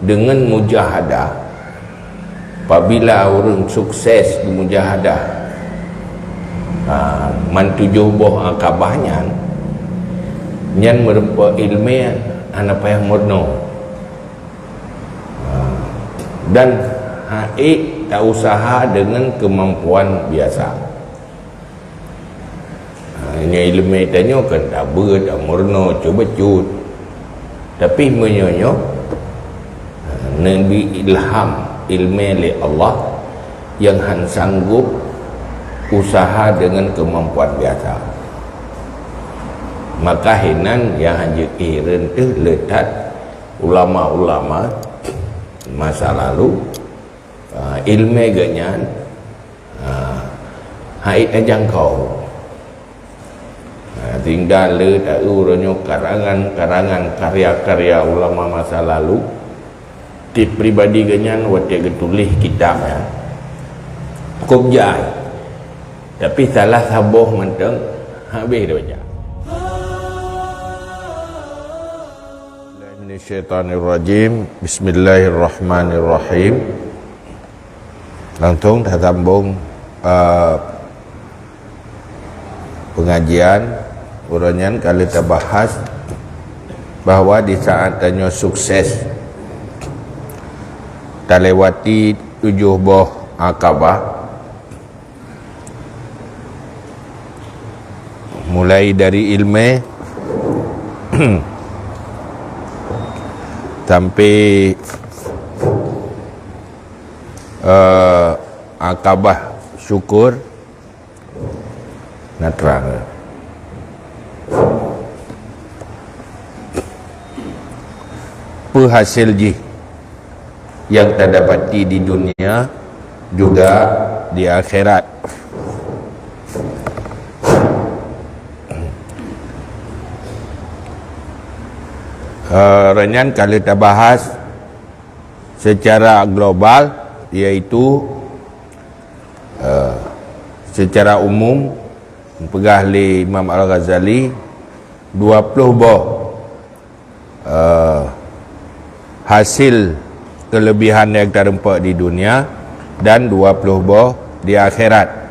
dengan mujahadah. Apabila orang sukses di mujahadah, mantujuh boh akabahnya nyan merempa ilmu anak payah murno, dan tak usaha dengan kemampuan biasa. Ini ilmu tanya kan tak ber, tak murno, cuba cut, tapi menyonyo Nabi ilham ilmu oleh Allah yang sanggup usaha dengan kemampuan biasa. Maka hinan yang hanya iran tu letak ulama-ulama masa lalu ilmu ganyan haid jangkau, tinggal letak urunyo karangan-karangan karya-karya ulama masa lalu di pribadi ganyan wate getulih kitab ya kubjai, tapi salah saboh menteng habis dah baca. Minasyaitanirrajim. Bismillahirrahmanirrahim. Langsung dah sambung pengajian uranyan kali kita bahas bahawa di saat tanya sukses terlewati 7 boh akabah, mulai dari ilmu sampai akabah syukur nak terang. Penghasil ji yang terdapati di dunia juga di akhirat. Renyan kalau kita bahas secara global, iaitu secara umum pegah li Imam Al-Ghazali 20 boh hasil kelebihan yang terdapat di dunia dan 20 boh di akhirat.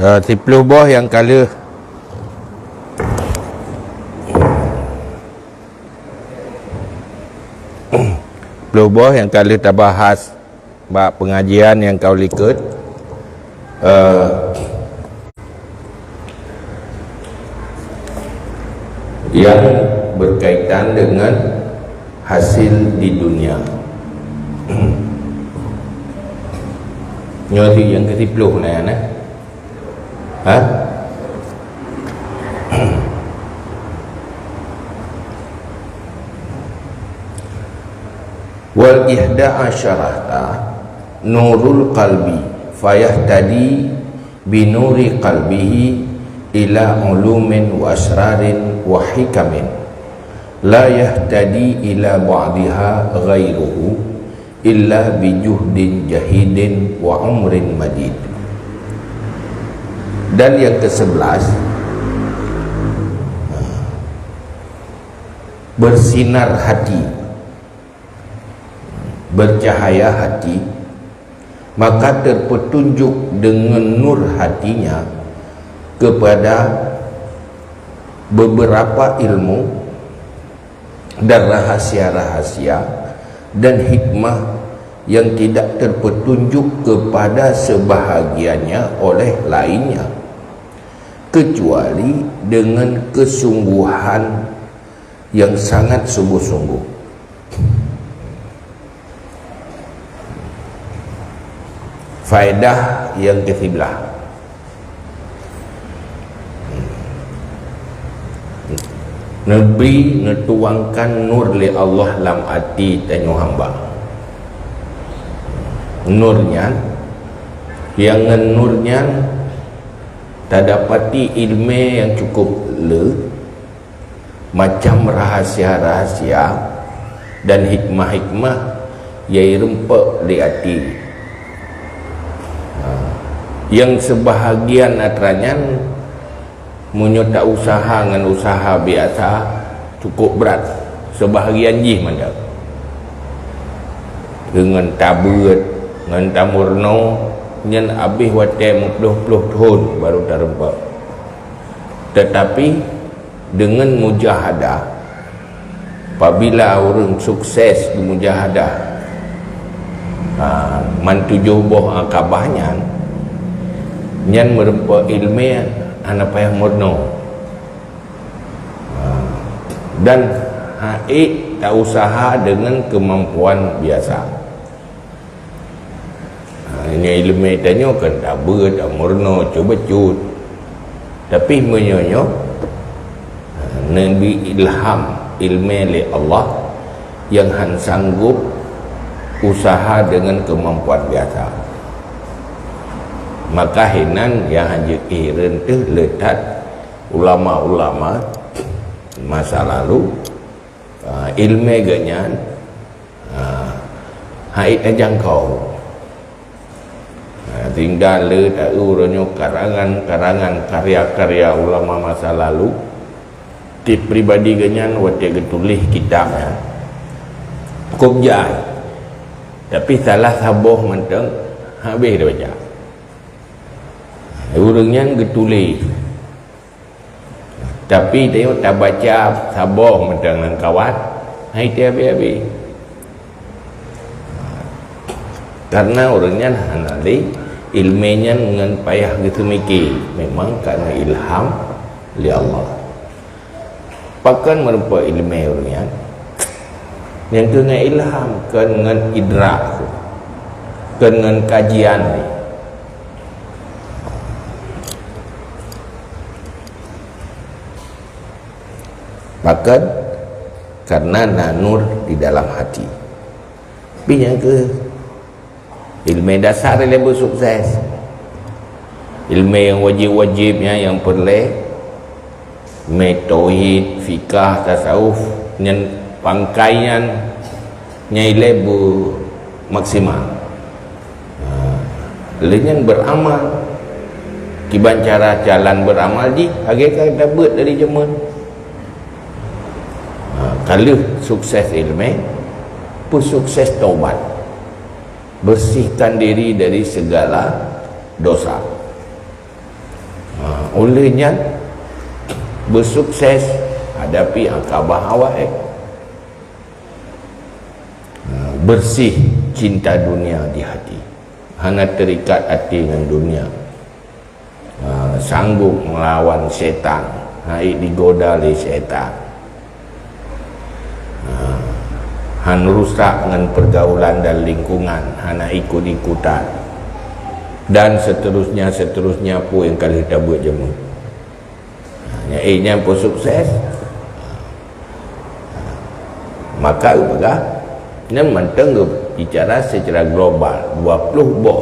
Tipluh boh yang kala boh yang kala kita bahas bab pengajian yang kau ikut yang berkaitan dengan hasil di dunia. Nyoti yang ke-10 nah. Wal ihda asyarata nurul qalbi fayahtadi binuri qalbihi ila ulumin wa asrarin wa hikamin la yahtadi ila ba'diha ghairuhu illa bijuhdin jahidin wa umrin madid. Dan yang ke-11, bersinar hati, bercahaya hati, maka terpetunjuk dengan nur hatinya kepada beberapa ilmu dan rahasia-rahasia dan hikmah yang tidak terpetunjuk kepada sebahagiannya oleh lainnya, kecuali dengan kesungguhan yang sangat sungguh-sungguh. Faedah yang ke-13, Nabi netuangkan nur li Allah lam ati tanyo hamba. Nurnya yang nurnya tak dapati ilmu yang cukup le, macam rahasia-rahasia dan hikmah-hikmah yang rempek di hati. Yang sebahagian atranya munyo tak usaha dengan usaha biasa cukup berat, sebahagian jih mana dengan tabut dengan tamurno nyen habis wate 50 tahun baru terempak. Tetapi dengan mujahadah, apabila orang sukses di mujahadah, mantujuh boh akabahnya nyan merempak ilmu anak payah murno, dan haik tak usaha dengan kemampuan biasa. Ini ilmu tanya kan tak ber, tak murno, cuba cut, tapi menyonyo Nabi ilham ilmu oleh Allah yang han sanggup usaha dengan kemampuan biasa. Maka hinan yang hanya iran tu letak ulama-ulama masa lalu ilmu ganyan haid jangkau, tinggal letak uranyo karangan-karangan karya-karya ulama masa lalu ti pribadi ganyan wate getulih kitab ya kubjai, tapi salah saboh menteng habis dah baca. Orangnya getulih, tapi tengok tak baca saboh mentang dengan kawan, hai dia habis-habis. Karena orangnya hanali ilmunya dengan payah gitu mikir, memang karena ilham oleh Allah. Pakan merupa ilmu orangnya yang kena ilham, kena idrak, kena kajian ni. Bahkan karena nur di dalam hati. Tapi yang ke ilmu dasar dia bersukses, ilmu yang wajib-wajibnya yang perlu tauhid, fikah, tasawuf, yang pangkaian nyai maksimal. Lainnya beramal, kiban cara jalan beramal di agak dapat dari zaman. Kalau sukses ilmu pun sukses taubat, bersihkan diri dari segala dosa. Olehnya bersukses hadapi akabah awal, bersih cinta dunia di hati, hanya terikat hati dengan dunia, sanggup melawan setan, digoda oleh setan, han rusak dengan pergaulan dan lingkungan, hana ikut-ikutan, dan seterusnya pun yang kali kita buat jemu. Yang pun sukses, maka upagah ini menteng bicara secara global 20 boh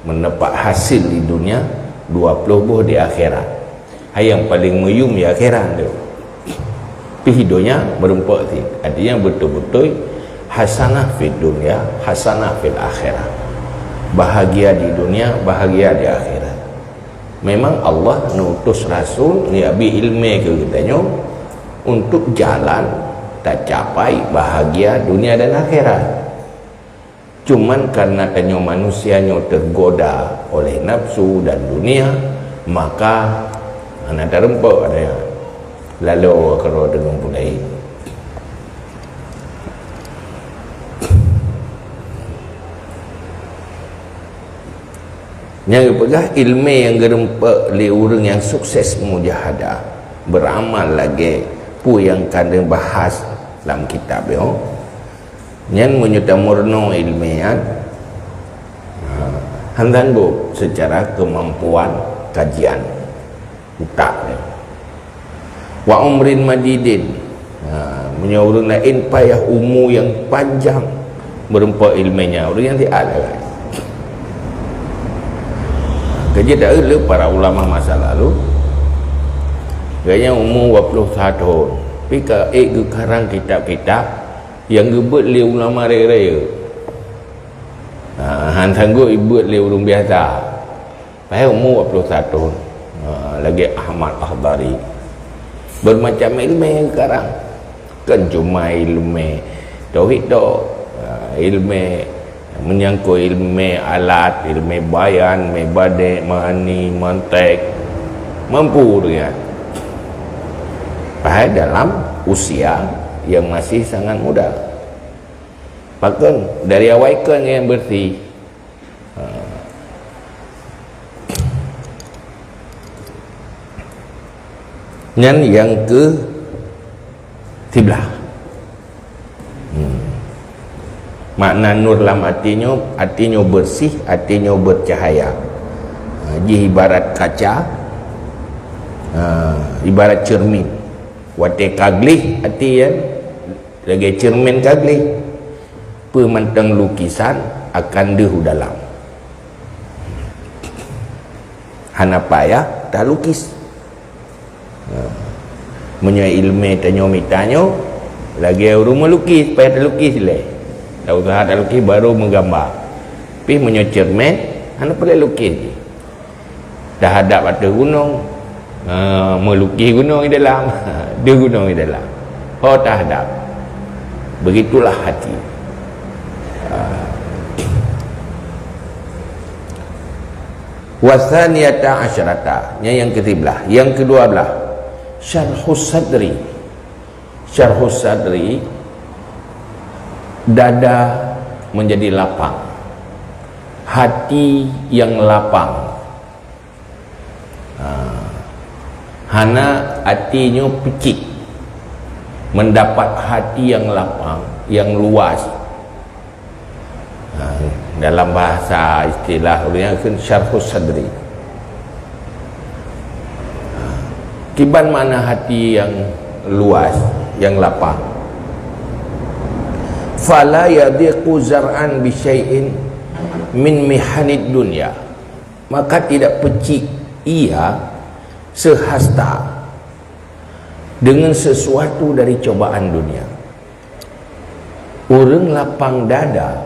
mendapat hasil di dunia, 20 boh di akhirat. Yang paling meyum di akhirat tu. Tapi hidupnya merempak sih. Artinya betul-betul hasanah fid dunia, hasanah fil akhirah. Bahagia di dunia, bahagia di akhirat. Memang Allah nutus Rasul ni abi ilmu ke kitanya untuk jalan tak capai bahagia dunia dan akhirat. Cuman karena tanyo manusianya tergoda oleh nafsu dan dunia, maka anak terempak adanya. Lalu kalau dengan mulai yang pegah ilmu yang gerempak oleh orang yang sukses mujahadah, beramal lagi pu yang kandung bahas dalam kitab yo nyan menyuta murno ilmiah handanggo secara kemampuan kajian utak dia. Wa umrin madidin menyuruh lain payah umur yang panjang berempat ilmiahnya orang yang tidak ada kan. Kerja tak ada para ulama masa lalu kayaknya umur 20 tahun tapi ke karang kitab-kitab yang gebut li ulama raya-raya hantanggo ibut li urung biasa payah umur 20 tahun lagi Ahmad Ahdari bermacam ilmu sekarang kan cuma ilmu tauhid tu ilmu menyangkut ilmu alat, ilmu bayan, ilmu badai, mani, mantek mampu dengan padahal dalam usia yang masih sangat muda bahkan dari awaikan yang bersih dan yang ke 13 makna nur dalam artinya bersih, artinya bercahaya. Ji ibarat kaca, ibarat cermin. Wate kaglih arti ya lagi cermin kaglih. Pemantang lukisan akan dehu dalam. Hana payah tak lukis. Punya ilmu tanya mitanyo lagi rumah lukis payah tak lukis leh. Dah usaha tak lukis baru menggambar. Tapi punya cermin hana perlu lukis je. Dah hadap atas gunung melukis gunung di dalam dia gunung di dalam tak hadap. Begitulah hati. Wasaniyata asyarata yang ke-13 yang ke-12 syarhus sadri. Syarhus sadri dada menjadi lapang, hati yang lapang. Hana hatinya pecik, mendapat hati yang lapang, yang luas. Dalam bahasa istilah orangnya kan syarhus sadri. Kiban mana hati yang luas, yang lapang? Fala yadiqu zar'an bi syai'in min mihanid dunya, maka tidak pecik ia sehasta dengan sesuatu dari cobaan dunia. Orang lapang dada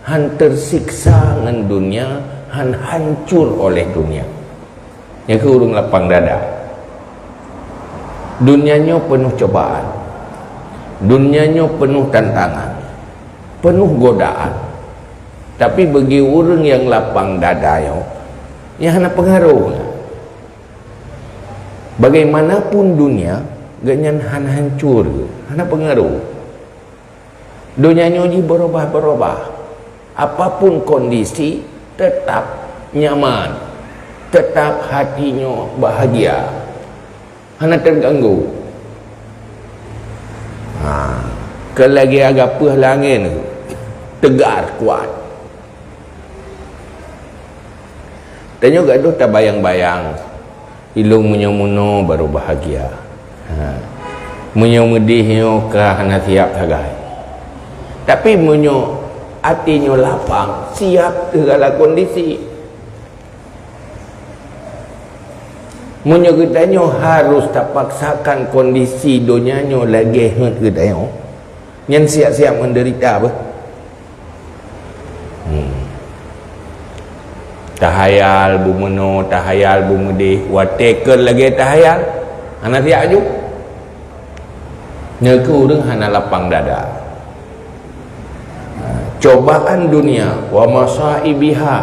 han tersiksa dengan dunia, han hancur oleh dunia. Yang ke orang lapang dada, dunianya penuh cobaan, dunianya penuh tantangan, penuh godaan. Tapi bagi orang yang lapang dada yang hana pengaruh, bagaimanapun dunia ganyan hana hancur, hana pengaruh. Dunianya ji berubah-berubah, apapun kondisi tetap nyaman, tetap hatinya bahagia, hana terganggu. Kalau lagi agak puh langit tegar kuat. Tanya juga tu tak bayang-bayang ilung menyomuno baru bahagia. Menyomedihnya ke hana siap tagai. Tapi menyo hatinya lapang, siap segala kondisi. Menyo kitanya harus tak paksakan kondisi dunianya lagi hent kitanya. Yang siap-siap menderita apa? Tahayal bumeno, tahayal bumedih, watekel lagi tahayal. Hana siap aju. Nyeke urang hana lapang dada. Cobaan dunia wa masaibiha,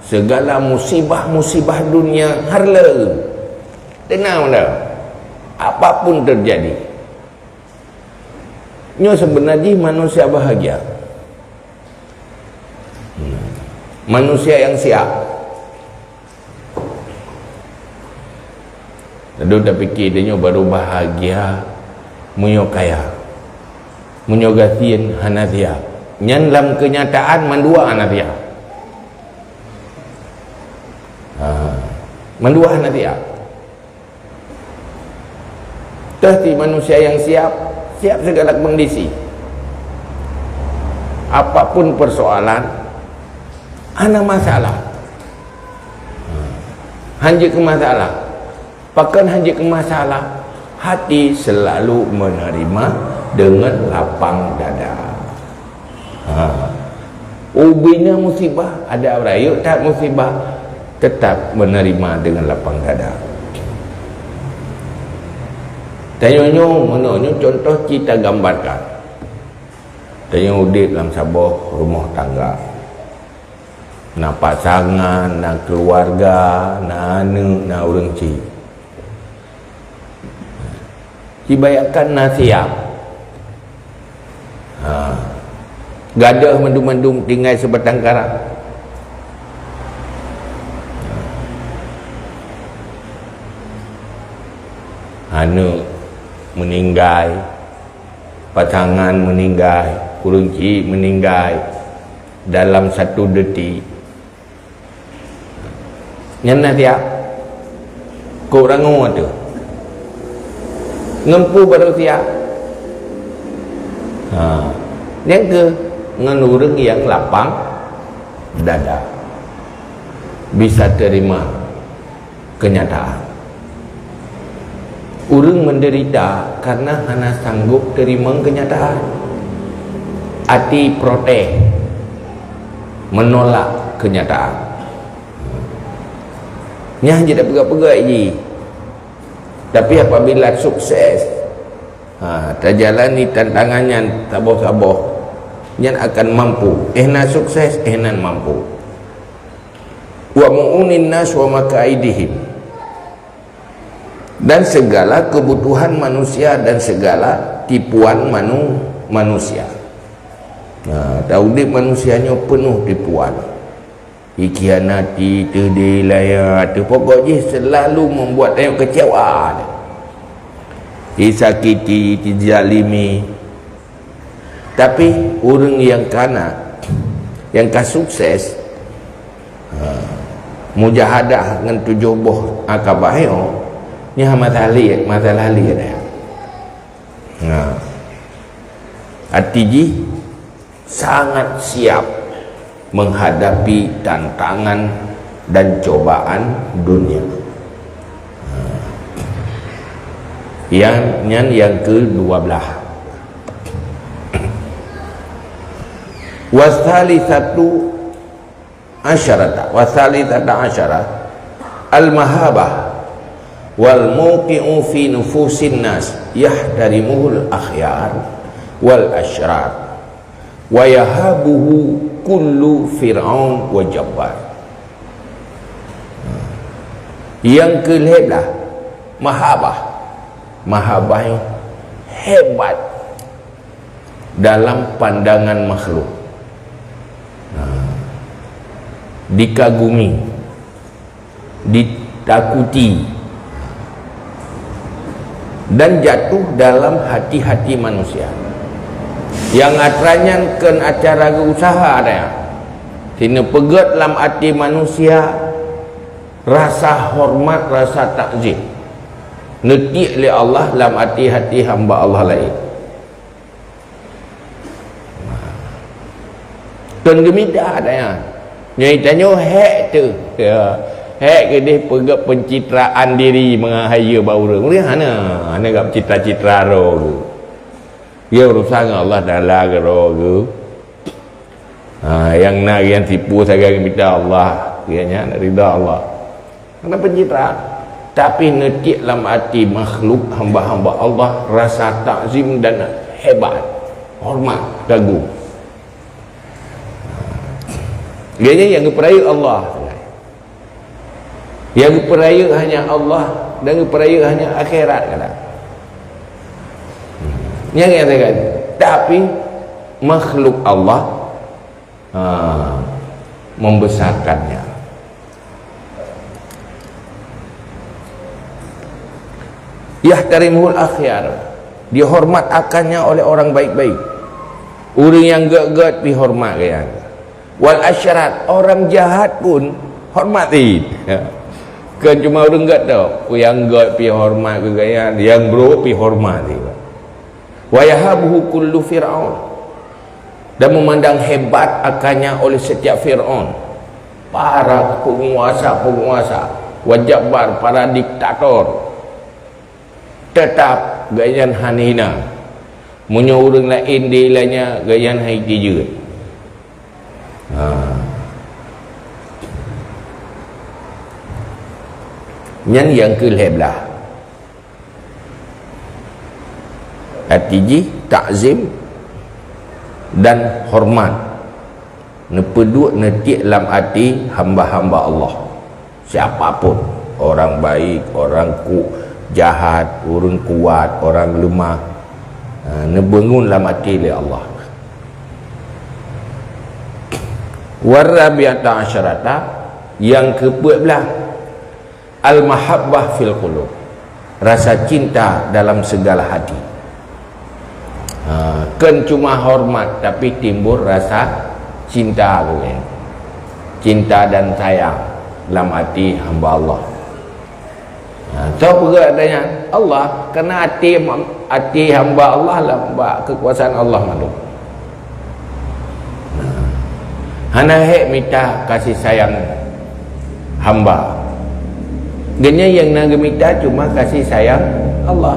segala musibah-musibah dunia harle. Tenang dah. Apapun terjadi. Nyo sebenarnya manusia bahagia. Manusia yang siap. Lalu dah fikir dia baru bahagia munyo kaya. Munyo gatin hanatia. Nyan dalam kenyataan mandua hanatia. Mandua hanatia. Tadi manusia yang siap segala kondisi. Apapun persoalan, ana masalah. Hanya ke masalah. Pakan hanya ke masalah, hati selalu menerima dengan lapang dada. Ubina musibah, ada orang yuk tak musibah, tetap menerima dengan lapang dada. Tanya-tanya menonyo contoh kita gambarkan. Tanya udip dalam sabah rumah tangga. Nak pasangan, nak keluarga, nak anak, nak orang cik. Dibayarkan nak siap. Gadah mendung-mendung tinggal sebatang kara. Anak meninggal, pasangan meninggal, kurunci meninggal dalam satu detik. Nyana tiap kau rangu tu ngempu baru tiap. Yang ke ngenurung yang lapang dada, bisa terima kenyataan. Orang menderita karena hanya sanggup terima kenyataan. Hati protes, menolak kenyataan. Nya je dah pegat-pegat je. Tapi apabila sukses, terjalani tantangannya sabar-sabar, nya akan mampu. Ehna sukses, ehna mampu. Wa mu'unin nas wa makaidihim. Dan segala kebutuhan manusia dan segala tipuan manusia. Tahu dia manusianya penuh tipuan, dikhianati, terdelaya, pokoknya selalu membuat dia kecewa, disakiti, dizalimi. Tapi orang yang kana, yang sukses, mujahadah dengan 7 akabahnya, ni masalah li ada. Hati sangat siap menghadapi tantangan dan cobaan dunia. Yang ke-12. Wasalisatu asyara al-mahabah wal mawqi'u fi nufusin nas yahdarimuhul akhyar wal ashrar wa yahabuhu kullu fir'aun wa jabbar. Yang ke-11, mahabah yang hebat dalam pandangan makhluk, dikagumi, ditakuti, dan jatuh dalam hati-hati manusia. Yang atranya ken acara usaha ada, sini pegat dalam hati manusia rasa hormat, rasa takzim, netik oleh Allah dalam hati-hati hamba Allah lain. Kan gemita ada yang nyai tanya hek tu hek ke dia pegat pencitraan diri mengahaya baura. Mungkin hana gap citra-citra roh ke. Ya urusan Allah Taala ke roh ke. Yang nak yang tipu saya minta Allah, kianya nak ridha Allah. Kena pencitraan. Tapi netik dalam hati makhluk hamba-hamba Allah rasa takzim dan hebat, hormat, kagum. Kianya yang keperaya Allah. Yang peraya hanya Allah dan peraya hanya akhirat kata. Yang saya kata, tapi makhluk Allah membesarkannya. Yahtarimul akhyar, dihormat akannya oleh orang baik-baik. Orang yang gak-gak dihormat kan. Wal asyarat, orang jahat pun hormatin. Kan cuma orang gak tahu, yang gak pi hormat ke gaya, yang bro pi hormat juga. Wa yahabuhu kullu fir'aun, dan memandang hebat akannya oleh setiap Fir'aun, para penguasa, wajabar, para diktator, tetap gayan hanina. Munyo orang lain dilanya gayan haiti juga. Yang ke-11 atiji ta'zim dan hormat nepeduk netik dalam hati hamba-hamba Allah, siapapun, orang baik, orang jahat, orang kuat, orang lemah, nebangun dalam hati oleh Allah. Warabiata asyarata, yang ke-14 al-mahabbah fil qulub, rasa cinta dalam segala hati. Kan cuma hormat tapi timbul rasa cinta, cinta dan sayang dalam hati hamba Allah. Tahu juga adanya Allah, kerana hati hamba Allah lah kekuasaan Allah malu. Hana hek minta kasih sayang hamba. Genya yang nak minta cuma kasih sayang Allah.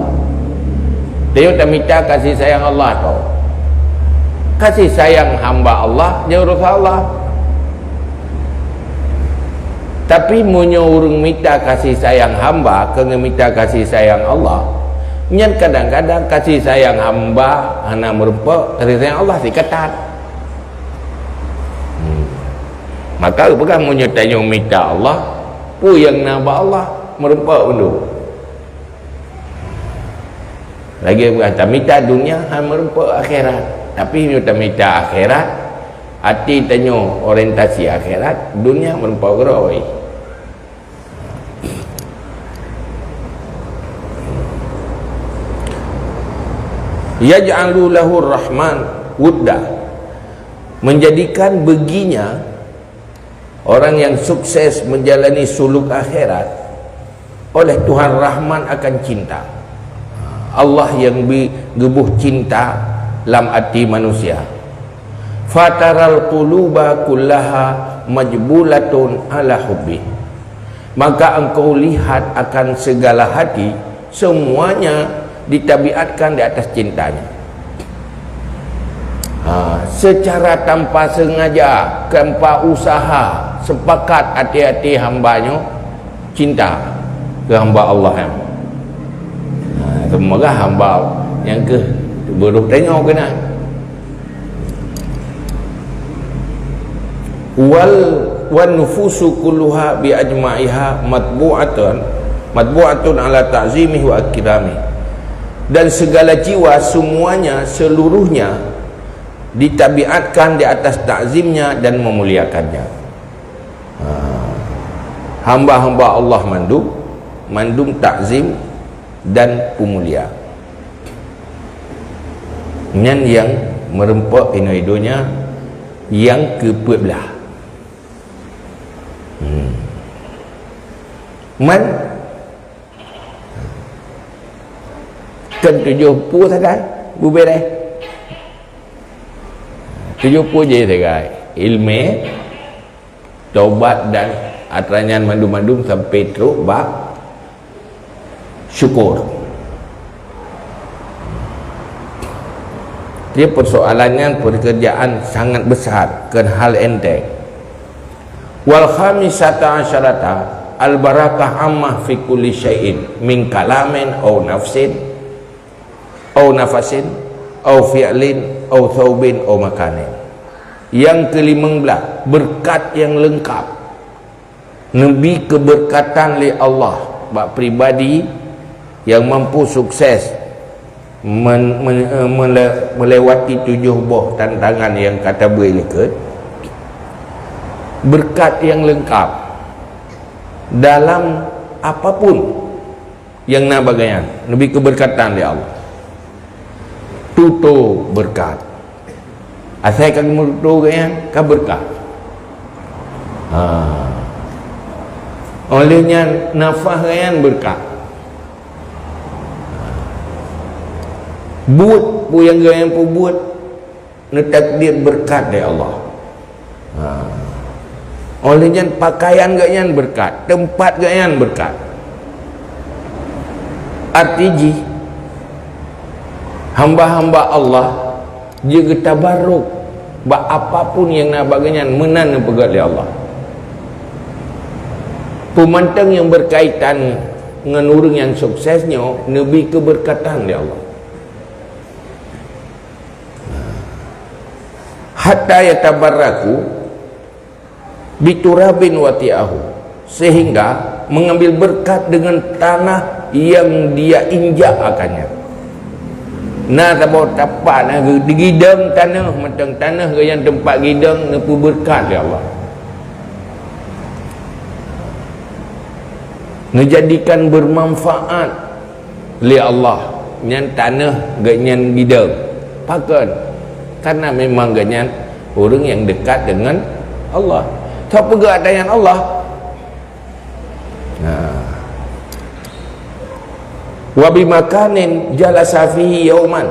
Dia tak minta kasih sayang Allah tau. Kasih sayang hamba Allah dia urus Allah. Tapi munyo urang minta kasih sayang hamba, kena minta kasih sayang Allah. Nyen kadang-kadang kasih sayang hamba hana merupa kasih sayang Allah diketat. Maka bukan munyo tanya minta Allah, pu yang naba Allah merupa undu. Lagi berkata minta dunia hanya merupa akhirat. Tapi minta minta akhirat, hati tanya orientasi akhirat, dunia merupa geroi. Yaj'alu lahu rahman wudda, menjadikan baginya orang yang sukses menjalani suluk akhirat oleh Tuhan Rahman akan cinta. Allah yang gebuh cinta dalam hati manusia. Fataral quluba kullaha majbulatun ala hubbi, maka engkau lihat akan segala hati semuanya ditabiatkan di atas cintanya. Secara tanpa sengaja, tanpa usaha, sepakat hati-hati hambanya cinta ke hamba Allah yang semoga hamba yang ke baru tengok kena wal nufusu kulluha bi ajma'iha matbu'atun ala ta'zimihi wa akrami, dan segala jiwa semuanya seluruhnya ditabiatkan di atas takzimnya dan memuliakannya. Hamba-hamba Allah mandum takzim dan pemulia. Yang merempak hidup-hidupnya yang ke-14. Kan 70 sagai bubir 70 je sagai ilmu taubat dan atranyan mandum-mandum sampai teruk bak syukur. Dia persoalannya pekerjaan sangat besar, kan hal enteng. Wal khamisata asyarata al barakah ammah fi kulli syai'in min kalamin aw nafsin aw nafasin aw fi'lin aw thawbin aw makanin. Yang ke-15 berkat yang lengkap, nabi keberkatan li Allah bak pribadi yang mampu sukses melewati 7 buah tantangan yang kata berikut. Berkat yang lengkap dalam apapun yang nak bagayan lebih keberkatan dia Allah tutup berkat asal kamu tutup gayan ka berkat olehnya nafas gayan berkat buat pu yang gayan pu buat takdir berkat dari Allah olehnya pakaian gayan berkat tempat gayan berkat artinya hamba-hamba Allah juga tabarruk bak apapun yang nak baganyan menan pegat oleh Allah pemantang yang berkaitan dengan orang yang suksesnya nabi keberkatan oleh Allah hatta yatabarraku biturabin wati'ahu sehingga mengambil berkat dengan tanah yang dia injak akannya nah tapak nah digidang tanah macam tanah yang tempat gidang nepu berkat ya Allah ngejadikan bermanfaat li Allah nyan tanah ganyan gidang pakan karena memang ganyan orang yang dekat dengan Allah tak pegat dengan Allah wa bimakanin jalasa fihi yauman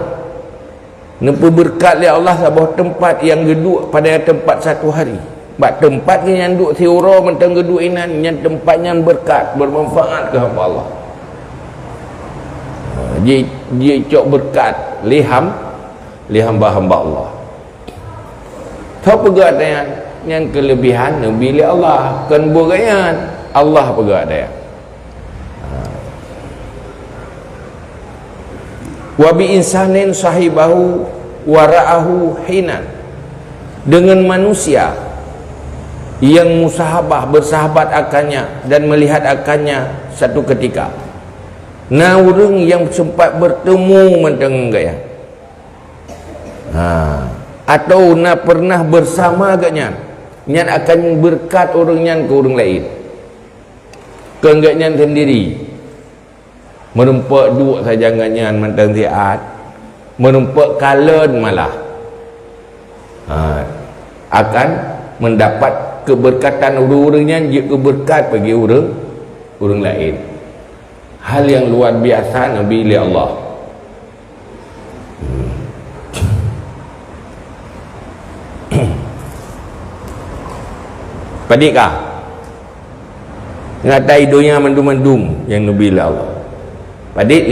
nempu berkat li Allah sebuah tempat yang geduk pada tempat satu hari bak tempat yang duk tiura mentang geduk inan yang tempat yang berkat bermanfaat ke hamba Allah dia cok berkat li hamba-hamba Allah tak pegat dengan yang kelebihan nabi li Allah kan bukan Allah pegat dia wa bi insanin sahibahu wara'ahu hinan dengan manusia yang musahabah bersahabat akannya dan melihat akannya satu ketika nah orang yang sempat bertemu mentang gaya atau nak pernah bersama agaknya nyan akan berkat orangnya ke orang lain keanggapnya sendiri merempak duk saja nganyan mentang tiat merempak kalen malah akan mendapat keberkatan orang-orangnya juga berkat bagi orang lain hal yang luar biasa nabi li Allah padikah ngatai dunia mendum-mendum yang nabi li Allah padik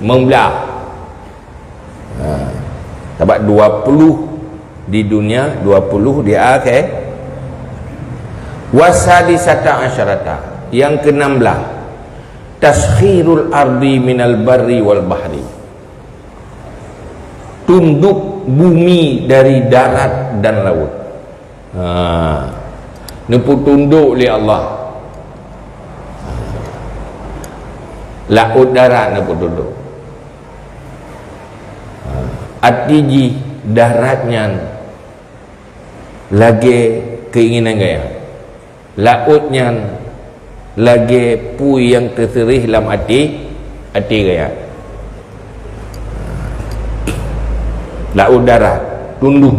membelah sebab 20 di dunia 20 di akhir wasadisata asyarata yang ke-16 taskhirul ardi minal barri wal bahri tunduk bumi dari darat dan laut nempu tunduk li Allah laut darat nak duduk atiji daratnya lagi keinginan gaya lautnya lagi pui yang terserih dalam hati gaya laut darat tunduk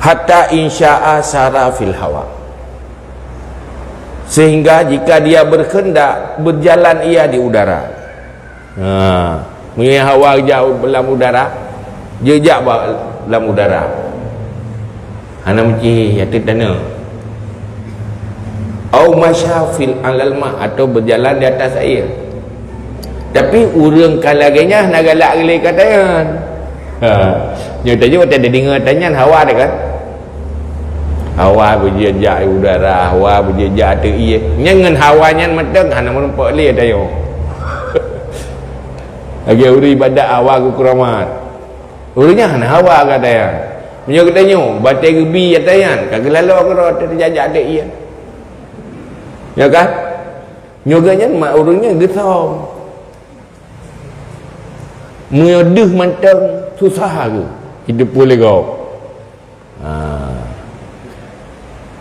hatta insya'a sara fil hawa sehingga jika dia berkehendak berjalan ia di udara punya hawa jauh dalam udara jejak dalam udara ana mesti yati tanah au masyafil alal ma atau berjalan di atas air tapi urang kalagenya nak galak gele katakan nyo tadi waktu ada dengar tanya hawa dah kan hawa berjejak udara hawa berjejak atas air nyangan hawanya matang hana merempak le tayo lagi uri ibadat hawa ku keramat urinya hana hawa kata ya punya katanya batai gebi katayan kagak lalu aku terjajak atas air ya kan nyoganya mak urangnya getam mudah mantang susah ke hidup boleh kau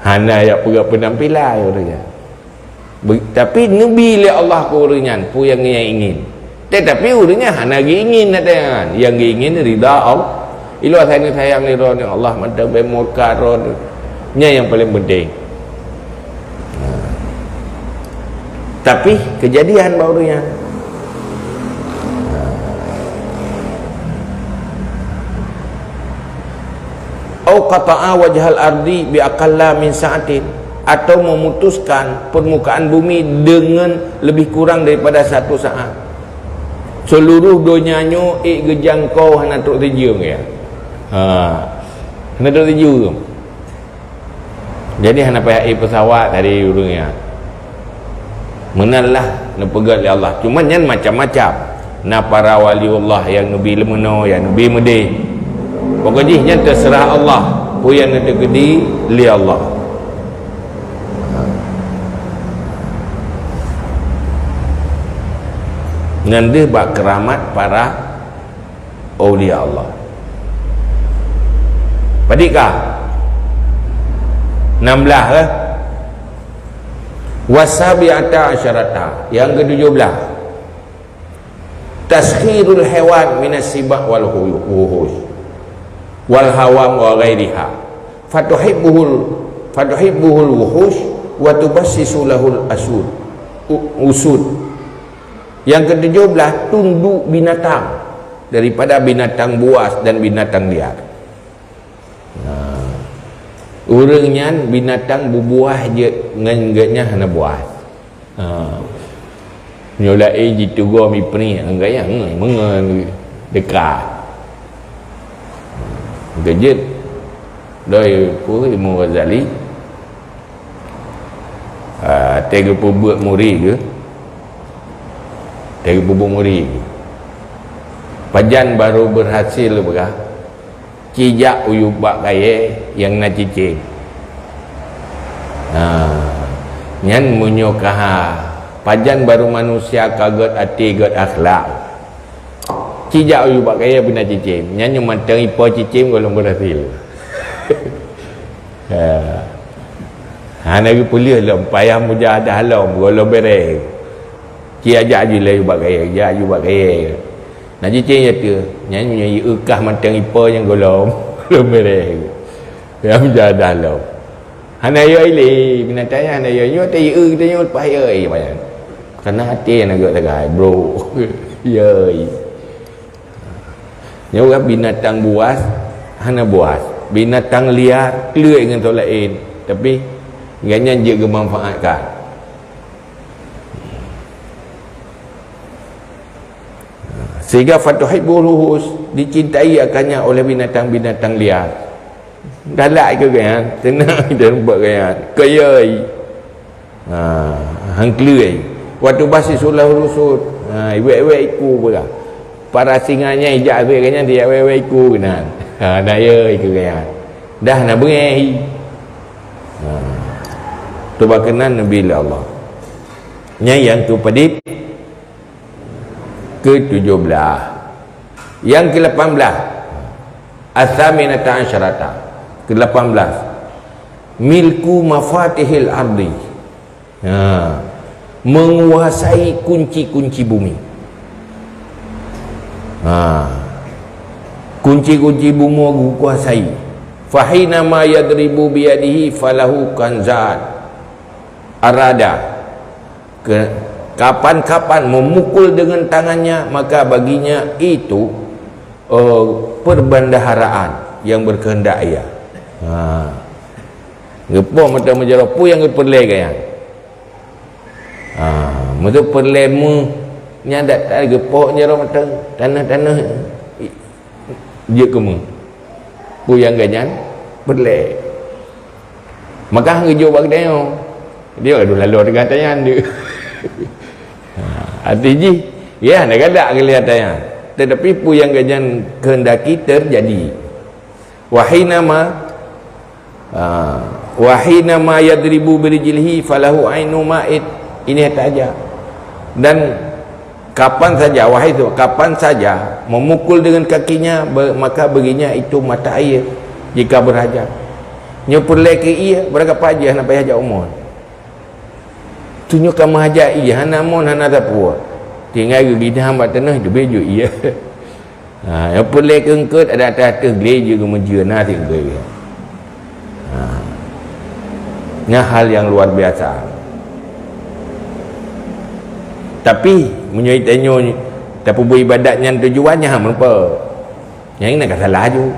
hana ya pegak penampilan orangnya Tapi nabi li Allah ku urinyan pu yang ingin. Tetapi uringnya hana ingin ada yang ingin ridha Allah. Ilo sayang ni ron Allah mata bemurka ron. Nya yang paling penting. Tapi kejadian barunya au qata'a wajhal ardi bi aqalla min sa'atin, atau memutuskan permukaan bumi dengan lebih kurang daripada 1 saat. Seluruh dunianya gejangkau hana tok terjung ya. Hana tok terjung. Jadi hana payah pesawat dari urungnya. Menallah na pegat oleh Allah. Cuma nyan macam-macam. Na para waliullah yang nabi lemeno, yang nabi mede. Pokoknya terserah Allah. Puyan ada gede li Allah. Nanti bak keramat para awliya Allah. Padikah 16 lah. Wasabi'ata asyarata, yang ke-17 taskhirul hewan minas sibak wal wuhus wal hawam wa ghairiha fatuhibbuhul wuhus wa tubassisu lahul usud. Yang ke-17 tunduk binatang daripada binatang buas dan binatang liar. Urangnya binatang bubuah je ngangganya hana buas. Nyolai jitu gua mi peni anggaya mengen dekat. Gejit doi ku Imam Ghazali. Tega pubuk muri ke? Tega pubuk muri. Pajan baru berhasil berah. Cijak uyubak kaya yang na cicing. Nyan munyokaha pajan baru manusia kaget hati get akhlak. Cijak uyubak kaya bina cicing. Nyan yang mantang ipo cicing golong berhasil. Hana ke pulia lah payah mujahadah lah golong bereng. Cijak je lah uyubak kaya, cijak uyubak kaya. Nak cicing je tu nyanyi ukah mantang ipo yang golong mereng yang menjadah lo hana yo ile binatang hana yo te kita yo payah bayan karena hati yang agak tegai bro ye nyo binatang buas hana buas binatang liar kelui dengan tolak lain tapi ganyan je memanfaatkan. Sehingga fatuhibbul ruhus, dicintai akannya oleh binatang-binatang liar. Galak ke kan? Tenang dan buat kan. Kayai. Hang kelui. Waktu basi sulah rusut. Iwek-iwek iku pula. Para singanya ijak iwek kan dia iwek iku kan. Daya iku kan. Dah nak bengai. Tu berkenan Nabi Allah. Yang tu padip ke-17. Yang ke-18 As-saminata asyarata, ke-18 milku mafatihil ardi, menguasai kunci-kunci bumi. Kunci-kunci bumi aku kuasai. Fahina ma yadribu biyadihi falahu kanzat arada. Kapan-kapan memukul dengan tangannya, maka baginya itu perbendaharaan yang berkehendak ia. Gepo mata menjarapu yang perle kaya. Mata perle mu nyadat gepo jara mata tanah-tanah dia kemu. Pu yang ganyan perle. Maka ngejo bag dia aduh lalu dengan tangan dia. Artinya ya nak ada kelihatannya, tetapi pu yang ganyan kehendaki terjadi. Wahinama yadribu birijlihi falahu ainu ma'id. Ini saja. Dan kapan saja kapan saja memukul dengan kakinya, maka baginya itu mata air jika berhajat. Nyopur leki ia berapa aja nak payah hajat umur. tunjukkan mahajat iya namun hana tapua tinggal gigi hamba tanah itu beju iya yang boleh kengkut ada atas gereja gemeja nanti gereja ini hal yang luar biasa. Tapi menyuitanya tapi beribadatnya tujuannya apa yang ini nak salah je.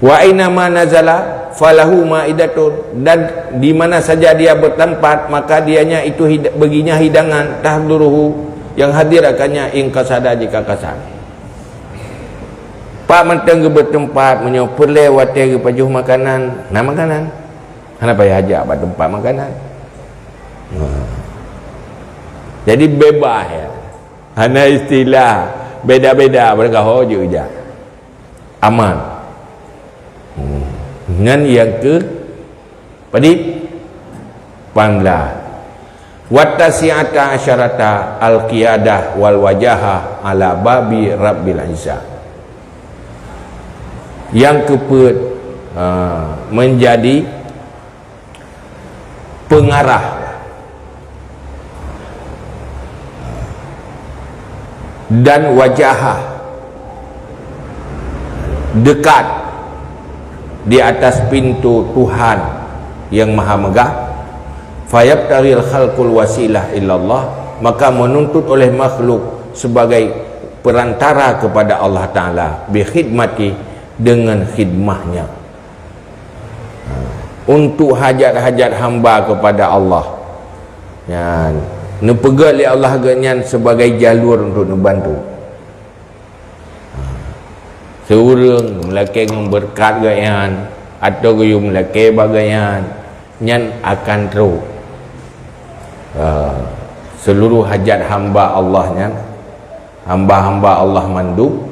Wa aina ma nazala falahu maidatun, dan di mana saja dia bertempat maka dianya itu baginya hidangan tahduruhu yang hadir akannya in kasada jika kasar. Pak mentang ke bertempat menyopur lewat ke pajuh makanan nah makanan hana payah ajak pada tempat makanan jadi bebas ya hana istilah beda-beda mereka hoju je aman dengan yang ke padip 18 wattasi'ata asyarata al-qiyadah wal wajaha ala babi rabbil izzah, yang keempat menjadi pengarah dan wajah dekat di atas pintu Tuhan yang maha megah. Fayabtaril khalqul wasilah illallah, maka menuntut oleh makhluk sebagai perantara kepada Allah Ta'ala bi khidmati, dengan khidmahnya untuk hajat-hajat hamba kepada Allah ya nepegat oleh Allah ganyan sebagai jalur untuk membantu seorang melaki berkat gayan atau gayu melaki bagayan nyan akan terus seluruh hajat hamba Allah nyan hamba-hamba Allah mandub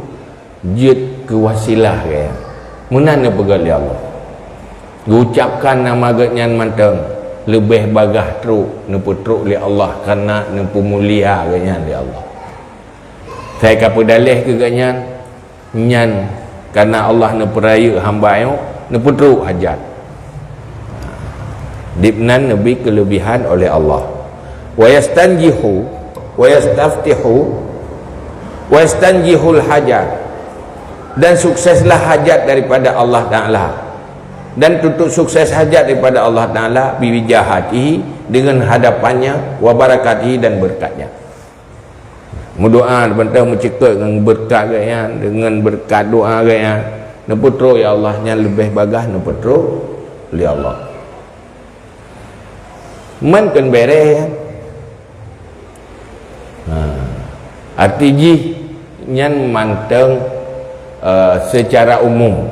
jid kewasilah kaya menana pegali Allah ucapkan nama ganyan manteng lebih bagah truk nempu truk li Allah karena nempu mulia ganyan li Allah saya kapa dalih ke ganyan nyan karena Allah nempu raya hamba yo nempu truk hajat dibnan nabi kelebihan oleh Allah wa yastanjihu wa yastaftihu wa yastanjihul hajat, dan sukseslah hajat daripada Allah Ta'ala, dan tutup sukses hajat daripada Allah Ta'ala biwijahatihi, dengan hadapannya, wa barakatihi, dan berkatnya. Berdoa bentang mencekut dengan berkat gaya, dengan berkat doa gaya neputro ya Allah yang lebih bagah neputro ya Allah man kan bere arti ji nyan manteng secara umum,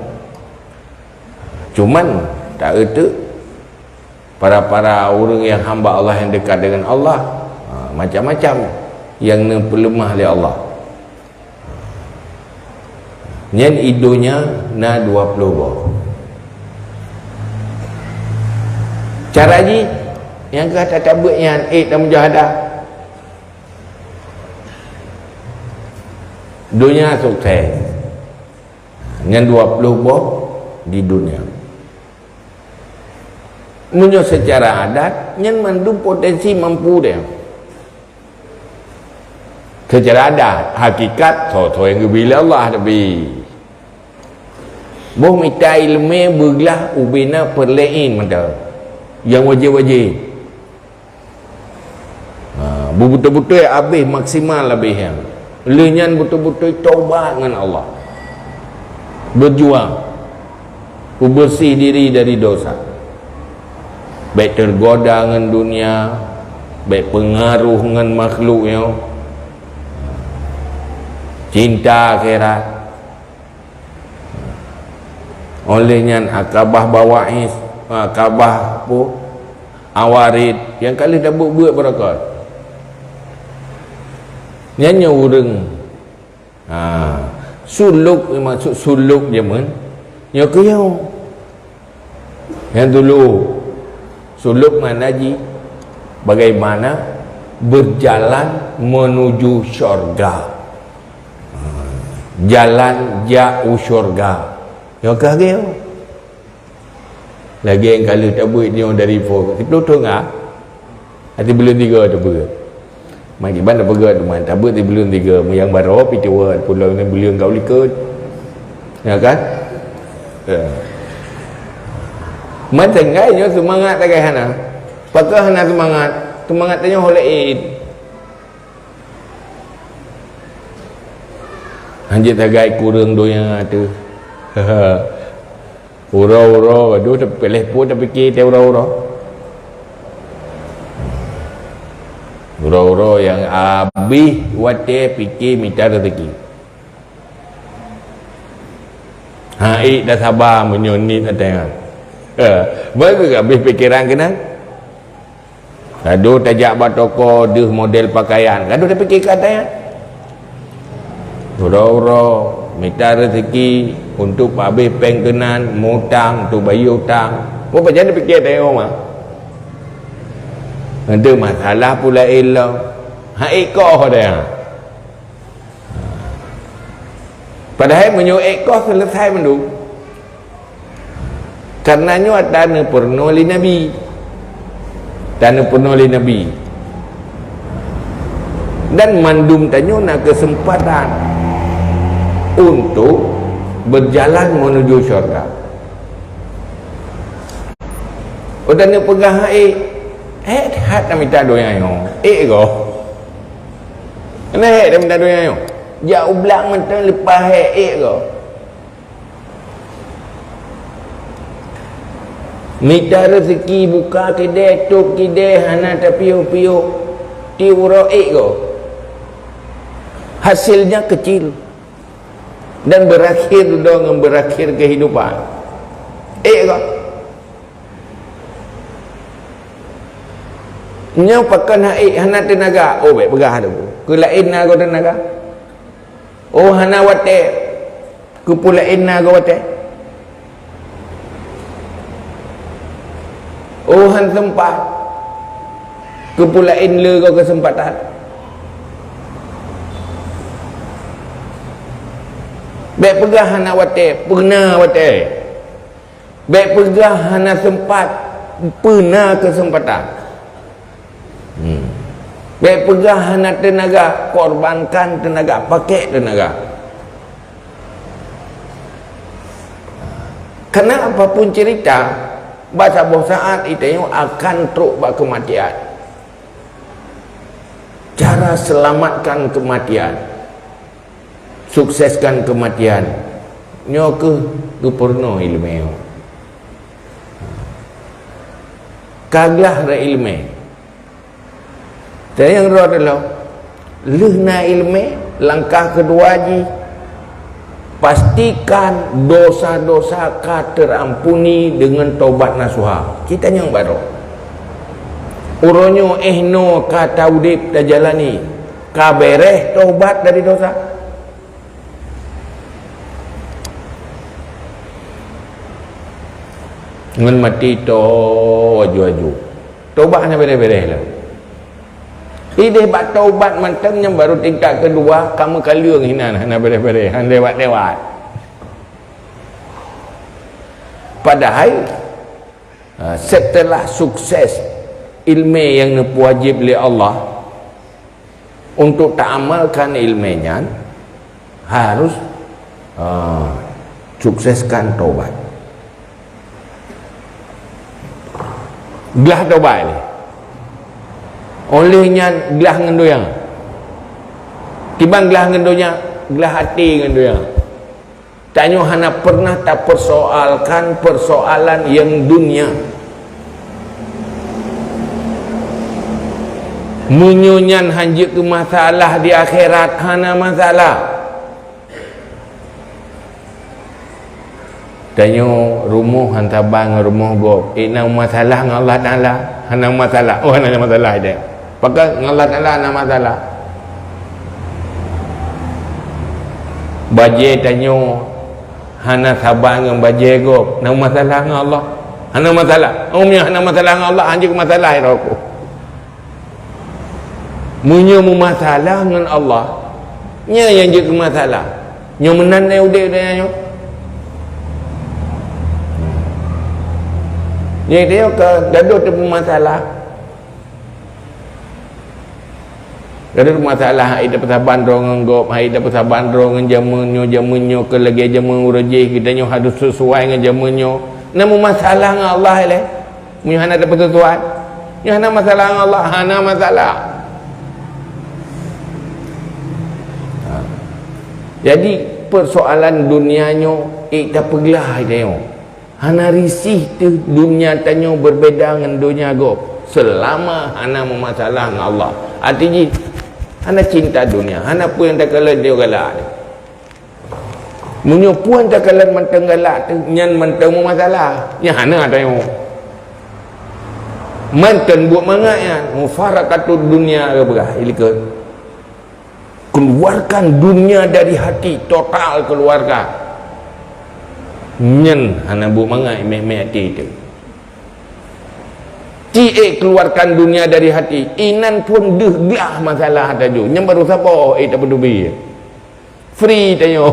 cuman tak itu para orang yang hamba Allah yang dekat dengan Allah macam-macam yang pelemah oleh Allah nyan idonya na 20 boh cara ji yang kata tabut yang dan mujahadah dunia sukses yang 20 boh di dunia menyo secara adat yang mandu potensi mampu dia secara adat hakikat so yang bila Allah tapi boh minta ilmu bergelah ubina perlein mata yang wajib-wajib betul-betul habis maksimal lebih yang lenyan betul-betul taubat dengan Allah, berjuang bersih diri dari dosa, baik tergoda dengan dunia, baik pengaruh dengan makhluknya, cinta akhirat olehnya akabah bawais akabah pu awarid yang kali dah buat berakat nyanyi urang suluk maksud suluk je men nya kuyau yang dulu suluk manaji bagaimana berjalan menuju syurga, jalan jauh syurga ya kageo lagi yang kalau tak buat dia dari info tapi betul tak hati belum 3 tu ber mari mana bergerak tu man tak buat di belum 3 yang baru pitiwa pulau ni belum kau likut ya kan macam gaya semangat tak kaya hana pakah hana semangat tanya holein anjir tak gaya kurang doang tu ura-ura aduh tak peleh pun tak fikir dia ura-ura yang habis wate fikir minta rezeki dah sabar menyonit ada baru habis fikiran kena aduh tajak batoko deh model pakaian aduh dah fikir katanya ura-ura minta rezeki untuk habis pengkenan mutang untuk bayi hutang apa jadi fikir tengok mah ada masalah pula elok ikoh dia padahal menyuruh ikoh selesai mendu karenanya tanah purno li Nabi dan mandum tanya nak kesempatan untuk berjalan menuju syurga dan dia pegang hat nak minta doa yang go kena hat nak minta doa yang jauh belak mentang lepas go minta rezeki buka kedai tuk kedai hana tapi-piuk tiura go hasilnya kecil dan berakhir kehidupan kok nya pakan hana tenaga baik pegah tu ke lain naga tenaga hana wate ke pulain naga wate han sempat ke pulain le kau kesempatan baik pegah hana wate pernah wate baik pegah hana sempat pernah kesempatan baik pegah hana tenaga korbankan tenaga pakai tenaga karena apapun cerita bahasa saat itu akan teruk kematian cara selamatkan kematian sukseskan kematian nyo ke purno ilmu kaglah ra ilmu saya yang roh adalah lehna ilmu langkah kedua ji pastikan dosa-dosa ka terampuni dengan taubat nasuha kita yang baru uronyo no ka taudip ta jalani ka bereh taubat dari dosa ngan mati to waju-waju taubatnya bereh-bereh lah ide bat taubat mantengnya baru tingkat kedua kamu kaliung hinan hana bereh-bereh han lewat-lewat padahal setelah sukses ilmu yang wajib oleh Allah untuk tak amalkan ilmunya harus sukseskan taubat belah taubat ni olehnya gelah ngendoyang timbang gelah ngendonya gelah hati ngendoyang tanya hana pernah tak persoalkan persoalan yang dunia menyunyan hanjik ke masalah di akhirat hana masalah tanya rumuh hantabang rumuh gop nang masalah dengan Allah Ta'ala hana masalah hana masalah dia pakai Allah Ta'ala hana masalah baje tanya hana sabar dengan baje gop nang masalah dengan Allah hana masalah hana masalah dengan Allah hanya masalah itu aku punya masalah dengan Allah nya yang jadi masalah nya menan udah Yang dia ke gaduh tu masalah. Gaduh masalah hai dapat saban rong ngop, hai dapat saban rong jamunyo ke lagi jamun urajih kita nyo harus sesuai dengan jamunyo. Namun masalah dengan Allah le. Mu hana dapat sesuai. Nya hana masalah dengan Allah, hana masalah. Jadi persoalan dunianyo tak pergilah dia. Hana risih tu dunia tanyo berbeza dengan dunia go. Selama hana masalah dengan Allah. Artinya hana cinta dunia, hana pun yang tak kalah dia galak. Munyo pun tak kalah mentang galak tu nyan mentang masalah. Nya hana tanyo. Mantan buat mangatnya mufaraqatud dunia ke berah ilika. Keluarkan dunia dari hati, total keluarkan. Nyen hana buat mangat meh hati itu. Keluarkan dunia dari hati. Inan pun deglah masalah taju. Nyen baru siapa tak peduli. Free tanyo.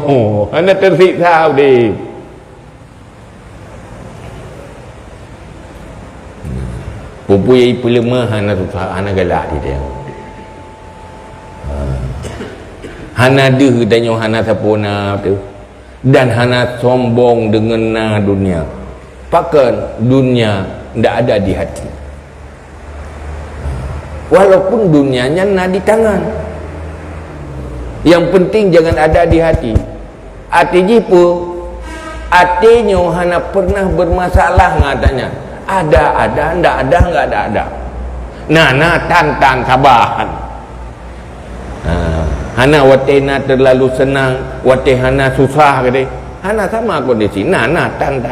Hana tersiksa deh. Pupui pelema hana susah, hana galak dia. Hana deh danyo hana sapona tu. Dan hana sombong dengan dunia. Pakan dunia ndak ada di hati. Walaupun dunianya nak di tangan. Yang penting jangan ada di hati. Artinya apa? Artinya hana pernah bermasalah ngatanya. Ada, ndak ada, enggak ada. Nah, tan sabahan. Hana watena terlalu senang, wate hana susah ke. Hana sama kondisi. Tan.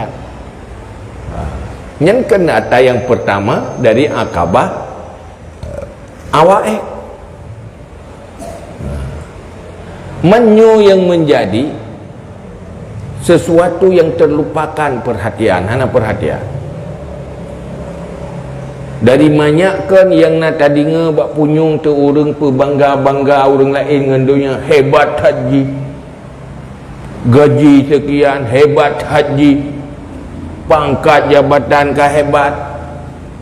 Yang kena data yang pertama dari akabah awak menyu yang menjadi sesuatu yang terlupakan perhatian, hana perhatian. Dari banyak kan yang nak tadinga bak punyung tu orang bangga orang lain dengan dunia hebat haji, gaji sekian, hebat haji, pangkat jabatan kah hebat.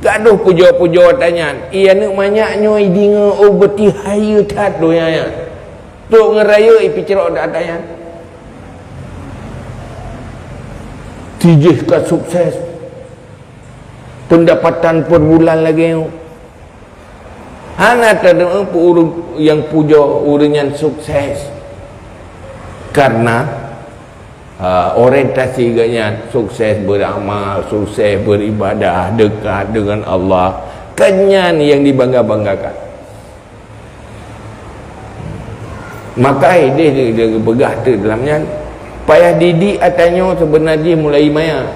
Gaduh puja-puja tanya ia nak banyaknya idinga obeti haya tat doanya tu ngeraya ipicero datanya tijih ka sukses pendapatan per bulan lagi. Hana ada orang yang puja orang yang sukses karena orientasi ganya sukses beramal, sukses beribadah, dekat dengan Allah, kenyan yang dibangga-banggakan. Maka dia begah tu dalamnya payah didik atanya sebenarnya mulai maya.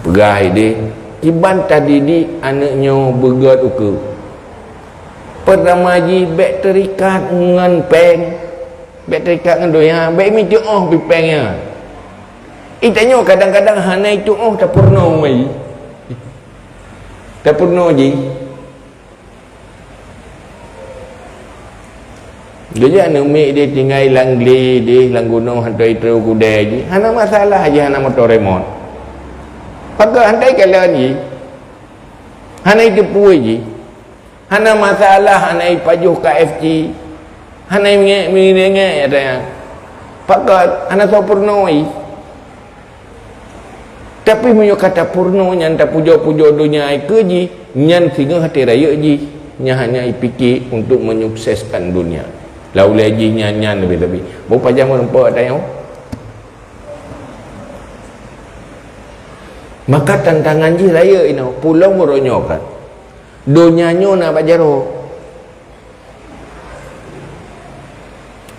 Pegai dia iban tadi di anaknya begat uke pertama ji bek terikat dengan peng, bek terikat dengan doya bek mi tu pi pengnya itanya kadang-kadang hana itu tak pernah mai tak pernah ji dia anak mek dia tinggal langli dia lang gunung hantai terus kudai ji hana masalah aja hana motor remote. Maka handai kalian ni hanai depui je hana masalah hanai pajuh KFC hanai mengengek ada yang pakat hana sempurnoi tapi menyo kata purno nyan tak puja-puja dunia ke ji nyan singa hati raya ji nya hanya fikir untuk menyukseskan dunia lau lagi nyan lebih-lebih berapa jam nampak ada yang maka tantangan je raya ini pulau meronyokan donyanya nak bajaro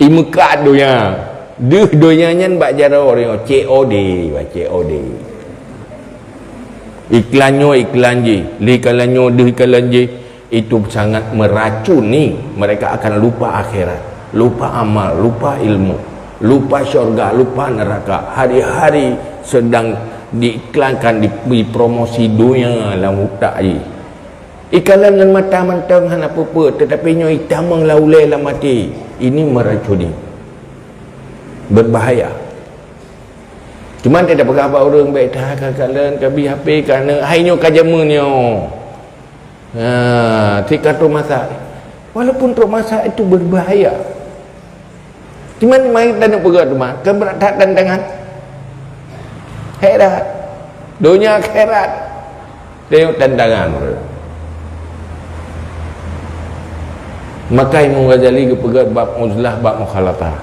imekat donya donyanya bajaro orang COD iklannya iklan je likalannya iklan je itu sangat meracuni mereka akan lupa akhirat, lupa amal, lupa ilmu, lupa syurga, lupa neraka. Hari-hari sedang diiklankan, dipromosi dunia lah mutak je. Iklan dengan mata mentang hana apa-apa, tetapi nyo hitam laulai lah mati. Ini meracuni, berbahaya. Cuma dia dah pegang apa orang baik dah kakalan kabi HP kerana hainyo kajamunyo. Tika tu masak. Walaupun tu masak itu berbahaya. Cuma mai dan pegang tu mah keberat tantangan. Herat. Dunia akhirat. Tengok tantangan. Maka Imam Ghazali ke pegang bab uzlah bab mukhalatah.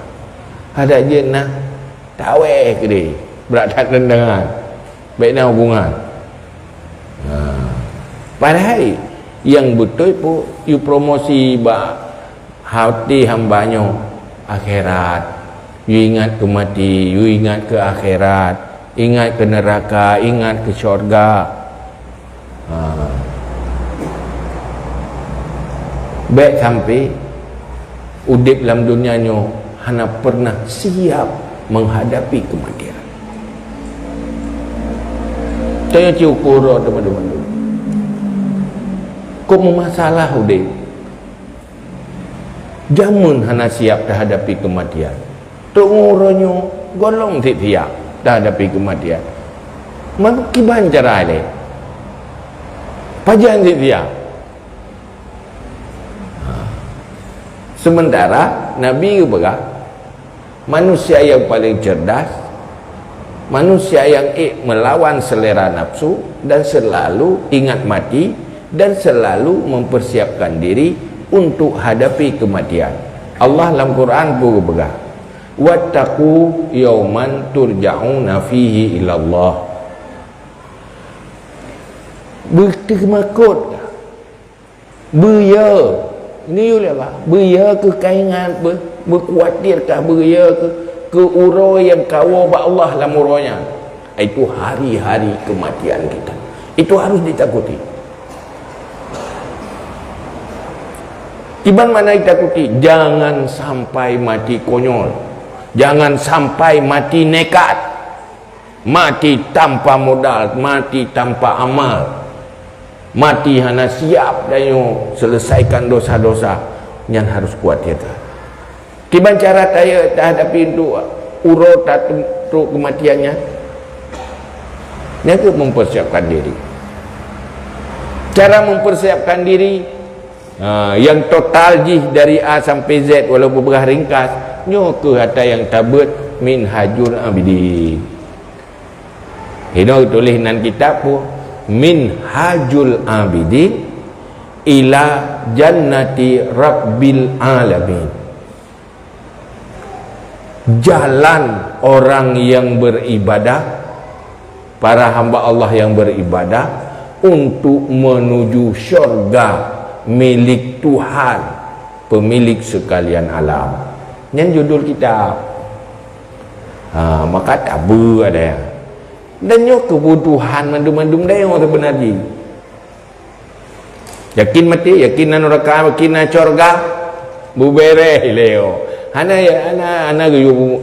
Ada je nak taweh ke dia. Berat tantangan. Baiklah hubungan. Padahal yang betul pun you promosi bab hati hambanya akhirat. You ingat ke mati, you ingat ke akhirat, ingat ke neraka, ingat ke syurga. Baik sampai udip dalam dunia nyo hana pernah siap menghadapi kematian. Saya cukur teman-teman. Kau masalah udip. Jamun hana siap terhadapi kematian. Tungguronyo golong siap terhadapi kematian. Mana kiban cara ni? Pajan siap. Sementara Nabi berkata, manusia yang paling cerdas, manusia yang melawan selera nafsu dan selalu ingat mati dan selalu mempersiapkan diri untuk hadapi kematian. Allah dalam Quran pun berkata, wattaqu yawman turja'una fihi ila Allah. Bertakut, beria. Ini boleh apa? Beria ke kaingan, berkhawatirkah beria ke uroi yang kawal ba Allah dalam urainya. Itu hari-hari kematian kita. Itu harus ditakuti. Di mana ditakuti? Jangan sampai mati konyol. Jangan sampai mati nekat. Mati tanpa modal, mati tanpa amal. Mati hana siap dan selesaikan dosa-dosa yang harus khawatirkan. Tiban cara saya hadapi itu urut untuk kematiannya. Dia mempersiapkan diri. Cara mempersiapkan diri yang total jih dari A sampai Z walaupun berringkas nyo ke hata yang tabut Minhajul Abidin. Ini tulis nan kitab pun Minhajul Abidin ila jannati Rabbil Alamin. Jalan orang yang beribadah, para hamba Allah yang beribadah untuk menuju syurga milik Tuhan, pemilik sekalian alam. Yang judul kitab. Maka tabu ada ya. Dan nyo kebutuhan mandum-mandum dah yang sebenarnya. Yakin mati, yakin neraka, yakin syurga, bubere leo. Hana geyo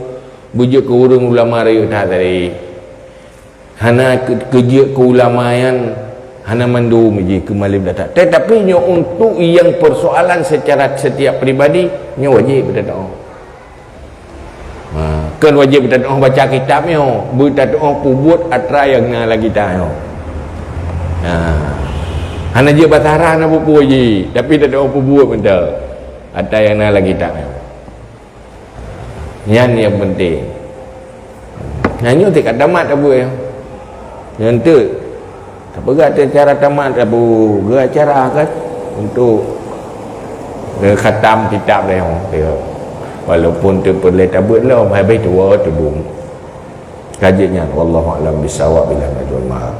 bujuk ke urang ulama rayu tadi. Hana kerja ke ulamayan, hana mandum je ke malim datang. Tetapi nyo untuk yang persoalan secara setiap pribadi, nyo wajib berdoa. Kan wajib berdoa baca kitabnya, berdoa pubut atra yang na lagi tahu. Hana je batara na buku je, tapi berdoa pubut betul. Atra yang na lagi tahu. Yang penting. Nyanyo tak tamat abu ya. Yang tu tak berat cara tamat abu, gerak cara kan untuk khatam kitab dia. Walaupun tu boleh tabut lah habis tua tebung kajiannya. Wallahu a'lam bisawab bila najul ma'ab.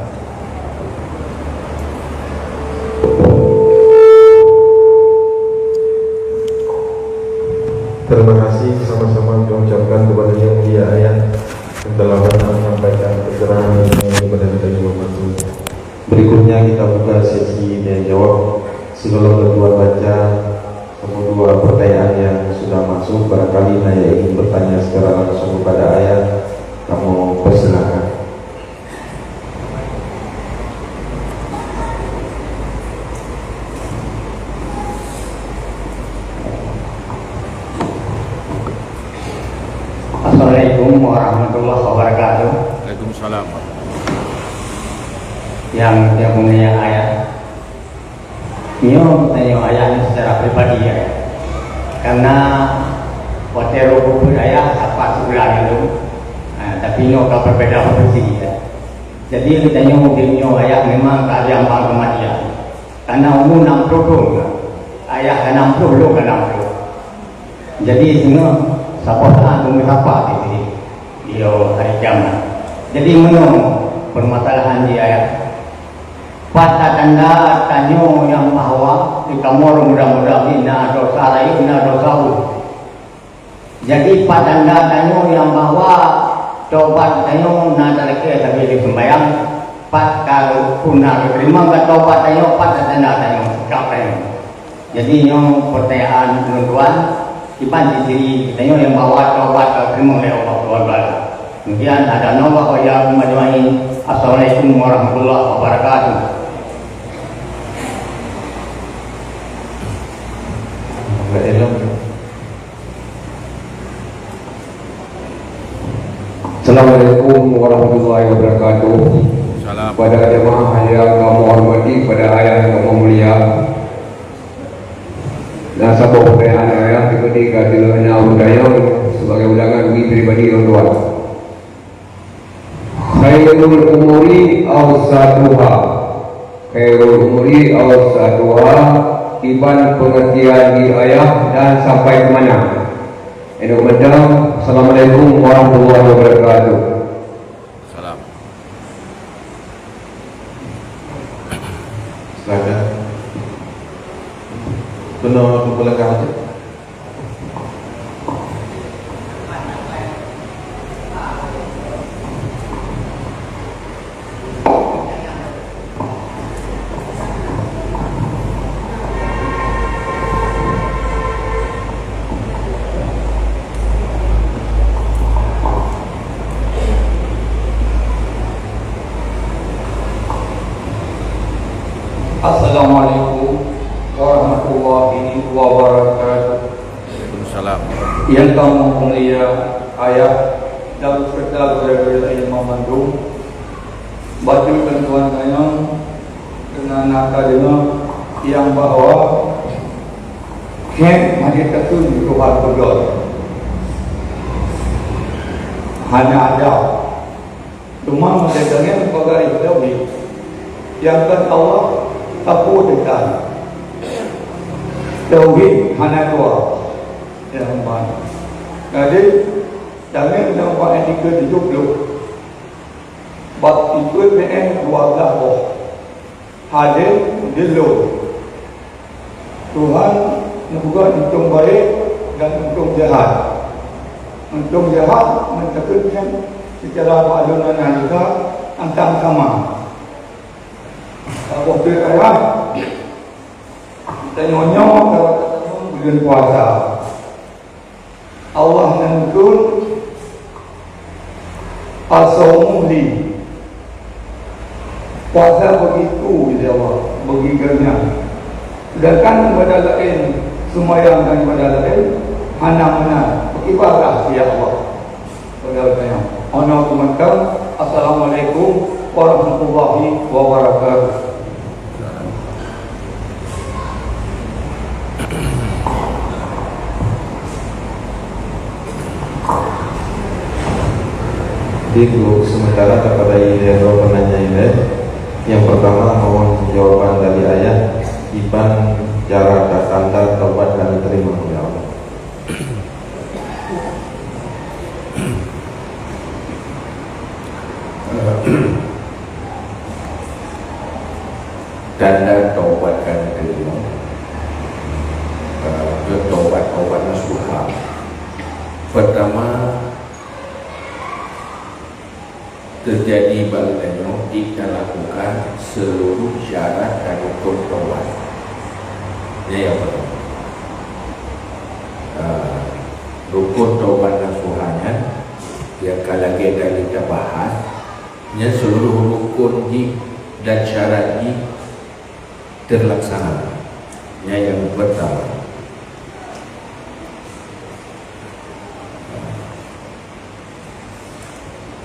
Terima kasih sama-sama kita ucapkan kepada yang mulia ayat yang telah menyampaikan pencerahan ini kepada kita juga bantu. Berikutnya kita buka sesi dan jawab. Sebelum kedua baca dua pertanyaan yang sudah masuk, barangkali Naya ingin bertanya secara langsung kepada ayat, kamu persilakan. Assalamualaikum warahmatullahi wabarakatuh. Salam. Yang punya ayat. Nyo tanya ayat secara pribadi ya. Karena waktu rubuh ayat apa sebulan itu, tapi nyo kau berbeda profesi ya. Jadi kita nyo ayat memang tak ada yang bang dia. Karena umur 60 dulu, ayat 60 dulu kan 60. Jadi semua siapa tunggu siapa di hari kiamat. Jadi menurut permasalahan di ayat pada tanda tanyo yang bahwa di kamar mudah-mudahan ina dosa lain ina dosa u. Jadi pada tanda tanyo yang bahwa tobat tanyo nada lagi tapi di sembahyang pat kalau punah terima ke tobat tanyo pada tanda tanyo kapan. Jadi nyo pertanyaan tuan iban di diri tanyo yang bahwa tobat terima oleh Allah Taala. Kemudian ada nama yang majmu'in. Assalamualaikum warahmatullahi wabarakatuh. Assalamualaikum warahmatullahi wabarakatuh. Salam. Pada jemaah yang kami hormati, pada ayah yang kami mulia, dan satu pertanyaan ayah ketika tilahnya budaya sebagai undangan bagi pribadi yang tuan. Khairul umuri awsatuha. Khairul umuri awsatuha. Iban pengertian di ayah dan sampai ke mana? Assalamualaikum warahmatullahi wabarakatuh. Salam. Silakan. Benar belakang aja. Assalamualaikum warahmatullahi wabarakatuh. Waalaikumsalam. Yang kamu mulia ayat dan serta berbeda Imam Mandum batu tentuan kayang dengan nakadina yang bahwa ken mari ketun di Tuhan Tuhan hanya ada cuma mereka yang sebagai tauhid yang kan Allah tapu dekat tauhid hanya dua yang mana. Jadi jangan nampak etika hidup lu. Bab itu PN keluarga boh. Hadir dulu. Tuhan membuka untung baik dan untung jahat. Untung jahat mentekankan secara alunan nalika antang sama. Kalau berkaya, kita nyonyok kalau ketemu bulan puasa. Allah menentukan as-sawmuli. Puasa begitu dia Allah, begiganya. Sedangkan pada lain semayang dan pada lain hana-hana beribadah ya Allah. Saudara-saudara, ana kumantan. Assalamualaikum warahmatullahi wabarakatuh. Untuk sementara kepada dua penanya ini, yang pertama mohon jawaban dari ayat iban cara tanda tobat dan diterima oleh Allah. Tanda taubat dan diterima. Taubat nasuha. Pertama, terjadi baliknya kita lakukan seluruh syarat dan rukun taubat. Ini yang pertama. Rukun taubat nasuhanya yang kalau kita bahas, nya seluruh rukun dan syarat terlaksana. Yang pertama,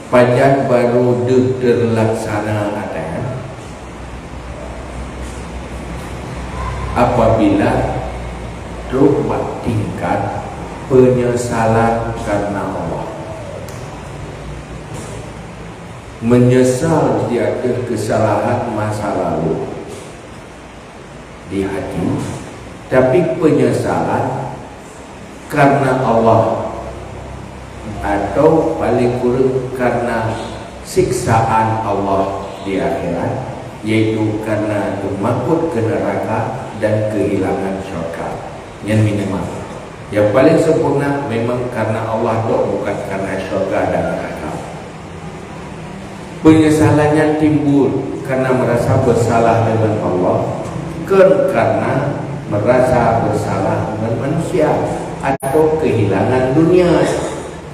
pajak baru terlaksana ada apabila terdapat tingkat penyesalan karena Allah, menyesal di atas kesalahan masa lalu di hati, tapi penyesalan karena Allah atau paling kurang karena siksaan Allah di akhirat, yaitu karena termakut ke neraka dan kehilangan syurga. Yang minimal, yang paling sempurna memang karena Allah itu, bukan karena syurga dan neraka. Penyesalannya timbul karena merasa bersalah dengan Allah, karena merasa bersalah dengan manusia, atau kehilangan dunia,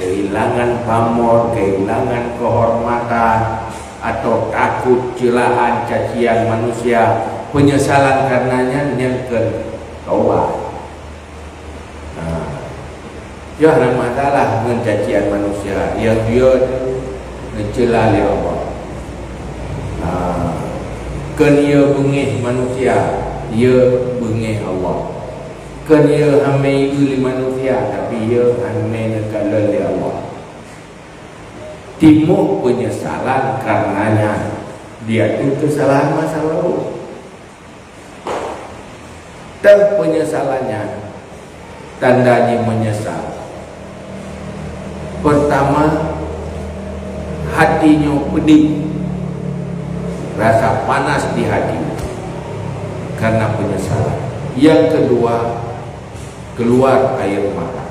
kehilangan pamor, kehilangan kehormatan, atau takut celaan cacian manusia. Penyesalan karenanya yang taubat. Ya, ada masalah dengan cacian manusia yang dia mencela Allah. Kan ia bengih manusia, ia bengih Allah. Kan ia hamai uli manusia, tapi ia hamai negara Allah. Timbul penyesalan karenanya dia itu kesalahan masa lalu. Dan penyesalannya tandanya menyesal. Pertama, hatinya pedih, rasa panas di hati karena penyesalan. Yang kedua, keluar air mata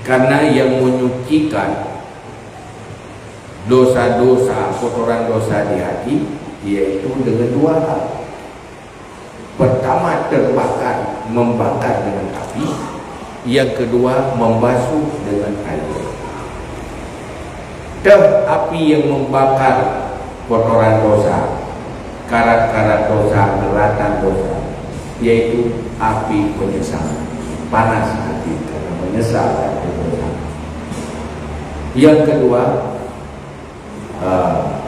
karena yang menyucikan dosa-dosa, kotoran dosa di hati, yaitu dengan dua hal. Pertama, terbakar, membakar dengan api. Yang kedua, membasuh dengan air. Api yang membakar kotoran dosa, karat-karat dosa, geratan dosa, yaitu api penyesalan, panas hati karena menyesal dari dosa. Yang kedua,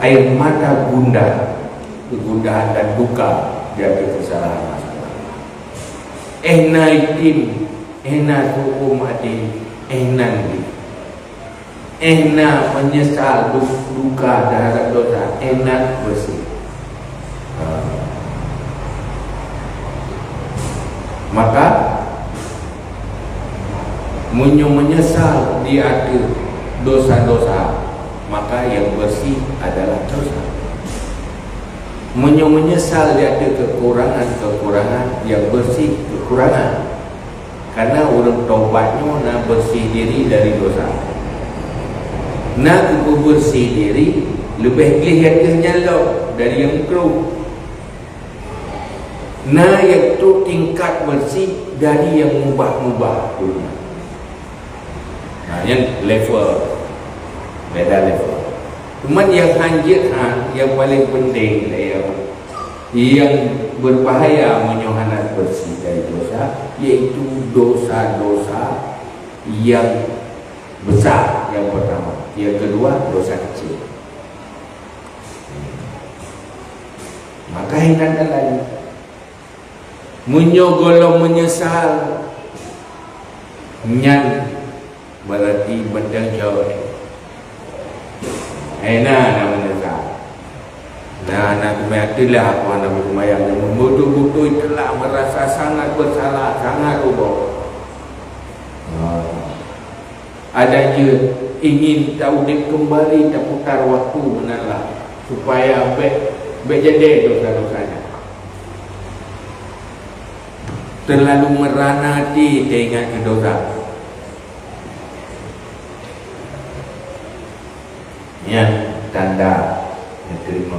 air mata gundah, kegundahan dan duka dari kesalahan masa lalu. Naitim, hukum hati, nanti, menyesal duka terhadap dosa, bersih. Maka menyesal di akhir dosa-dosa, maka yang bersih adalah dosa. Menyesal di akhir kekurangan, yang bersih kekurangan. Karena orang taubatnya nak bersih diri dari dosa. Nak bersih diri lebih kelihatannya lo dari yang keruh. Nah, yang tu tingkat bersih dari yang mubah-mubah dunia. Nah, yang level, beda level. Cuman yang hanjit, yang paling penting yang berbahaya menyohanan bersih dari dosa, yaitu dosa-dosa yang besar, yang pertama. Yang kedua, dosa kecil. Maka hendak lagi menyogolo menyesal nyan berarti benda jauh. Nak menyesal. Nah, nak itulah aku nak bersemayam. Betul-betul itulah merasa sangat bersalah, sangat ubah. Ada je ingin tahu dia kembali, tak putar waktu benarlah supaya jadi dosa-dosanya. Terlalu merana hati dia ingat ke dosa. Yang tanda yang terima.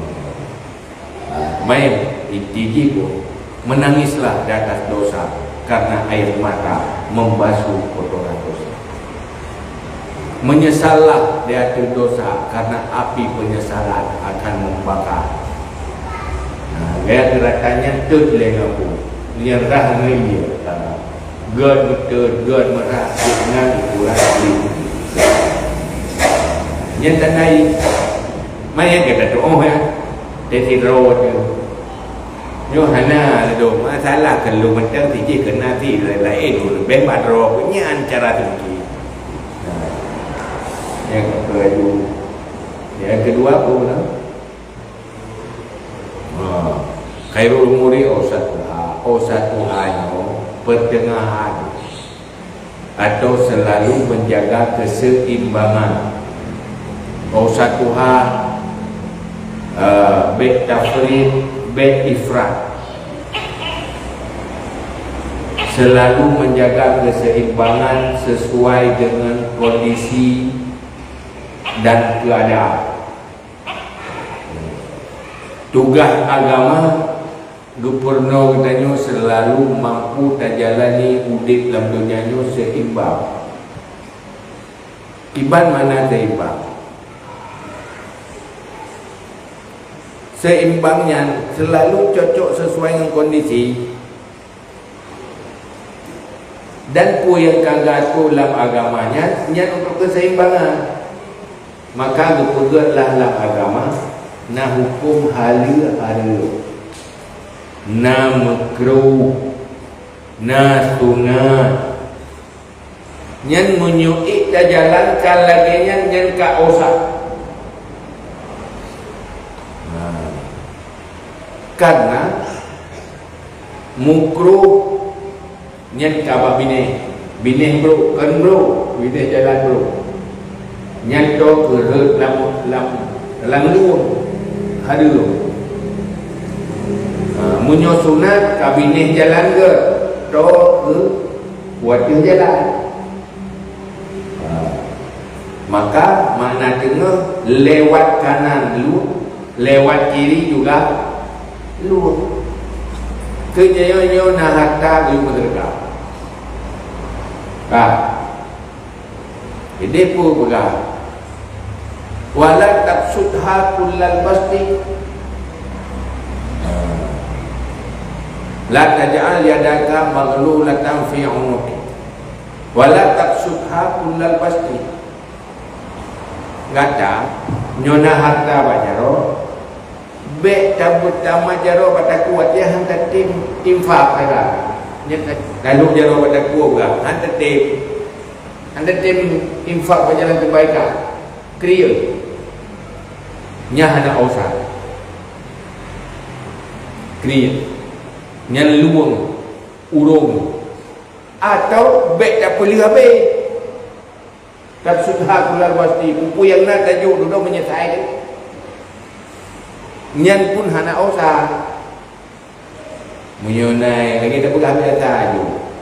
Main itijibu, menangislah di atas dosa karena air mata membasuh kotoran dosa. Menyesallah di atas dosa karena api penyesalan akan membakar. Gaya gerakannya terleng aku menyerah dia. God betul, God merah dengan kurang nhân tên này mấy cái là chỗ ha để thì rồi nhưng mà là đồ mà thái là cần luôn mình chân thì chỉ cần na thì lại đủ bên mặt rồi cũng như anh chả ra được gì yang kedua yang kedua apa benar khairul umuri osatuhannya pertengahan atau selalu menjaga keseimbangan osatuha bet tafrid bet ifrat selalu menjaga keseimbangan sesuai dengan kondisi dan keadaan. Tugas agama gubernur katanya selalu mampu terjalani udip dalam dunia seimbang. Iban mana seimbang? Seimbangnya selalu cocok sesuai dengan kondisi. Dan pu yang kagak tu dalam agamanya nyat untuk keseimbangan. Maka dipegatlah dalam agama na hukum halil na makruh na sunat nyan menyuik dah jalan kalagi nyan ka osak karena mukruh nyan ka bine bro kan bro bine jalan bro nyan to ke lam luang ada munyo sunat kabineh jalan ke to ke buat jalan maka makna tengah lewat kanan lu lewat kiri juga lu kenyo na hatta lu berdekat jadi pun pegang wala taqsudha kullal basti la taj'al yadaka maghlulatan fi 'unuqi wala taqsudha kullal basti gata nyona harta bajaro be tabut tamajaro pada kuat ya hanta tim infak pada lalu jaro pada kuat hanta tim infak berjalan kebaikan kriya nya hana ausah kriya nya luang urung atau bek tak boleh habis tak sudah keluar pasti buku yang nak tajuk duduk menyesai nyan pun hana ausah menyonai lagi tak pegang biasa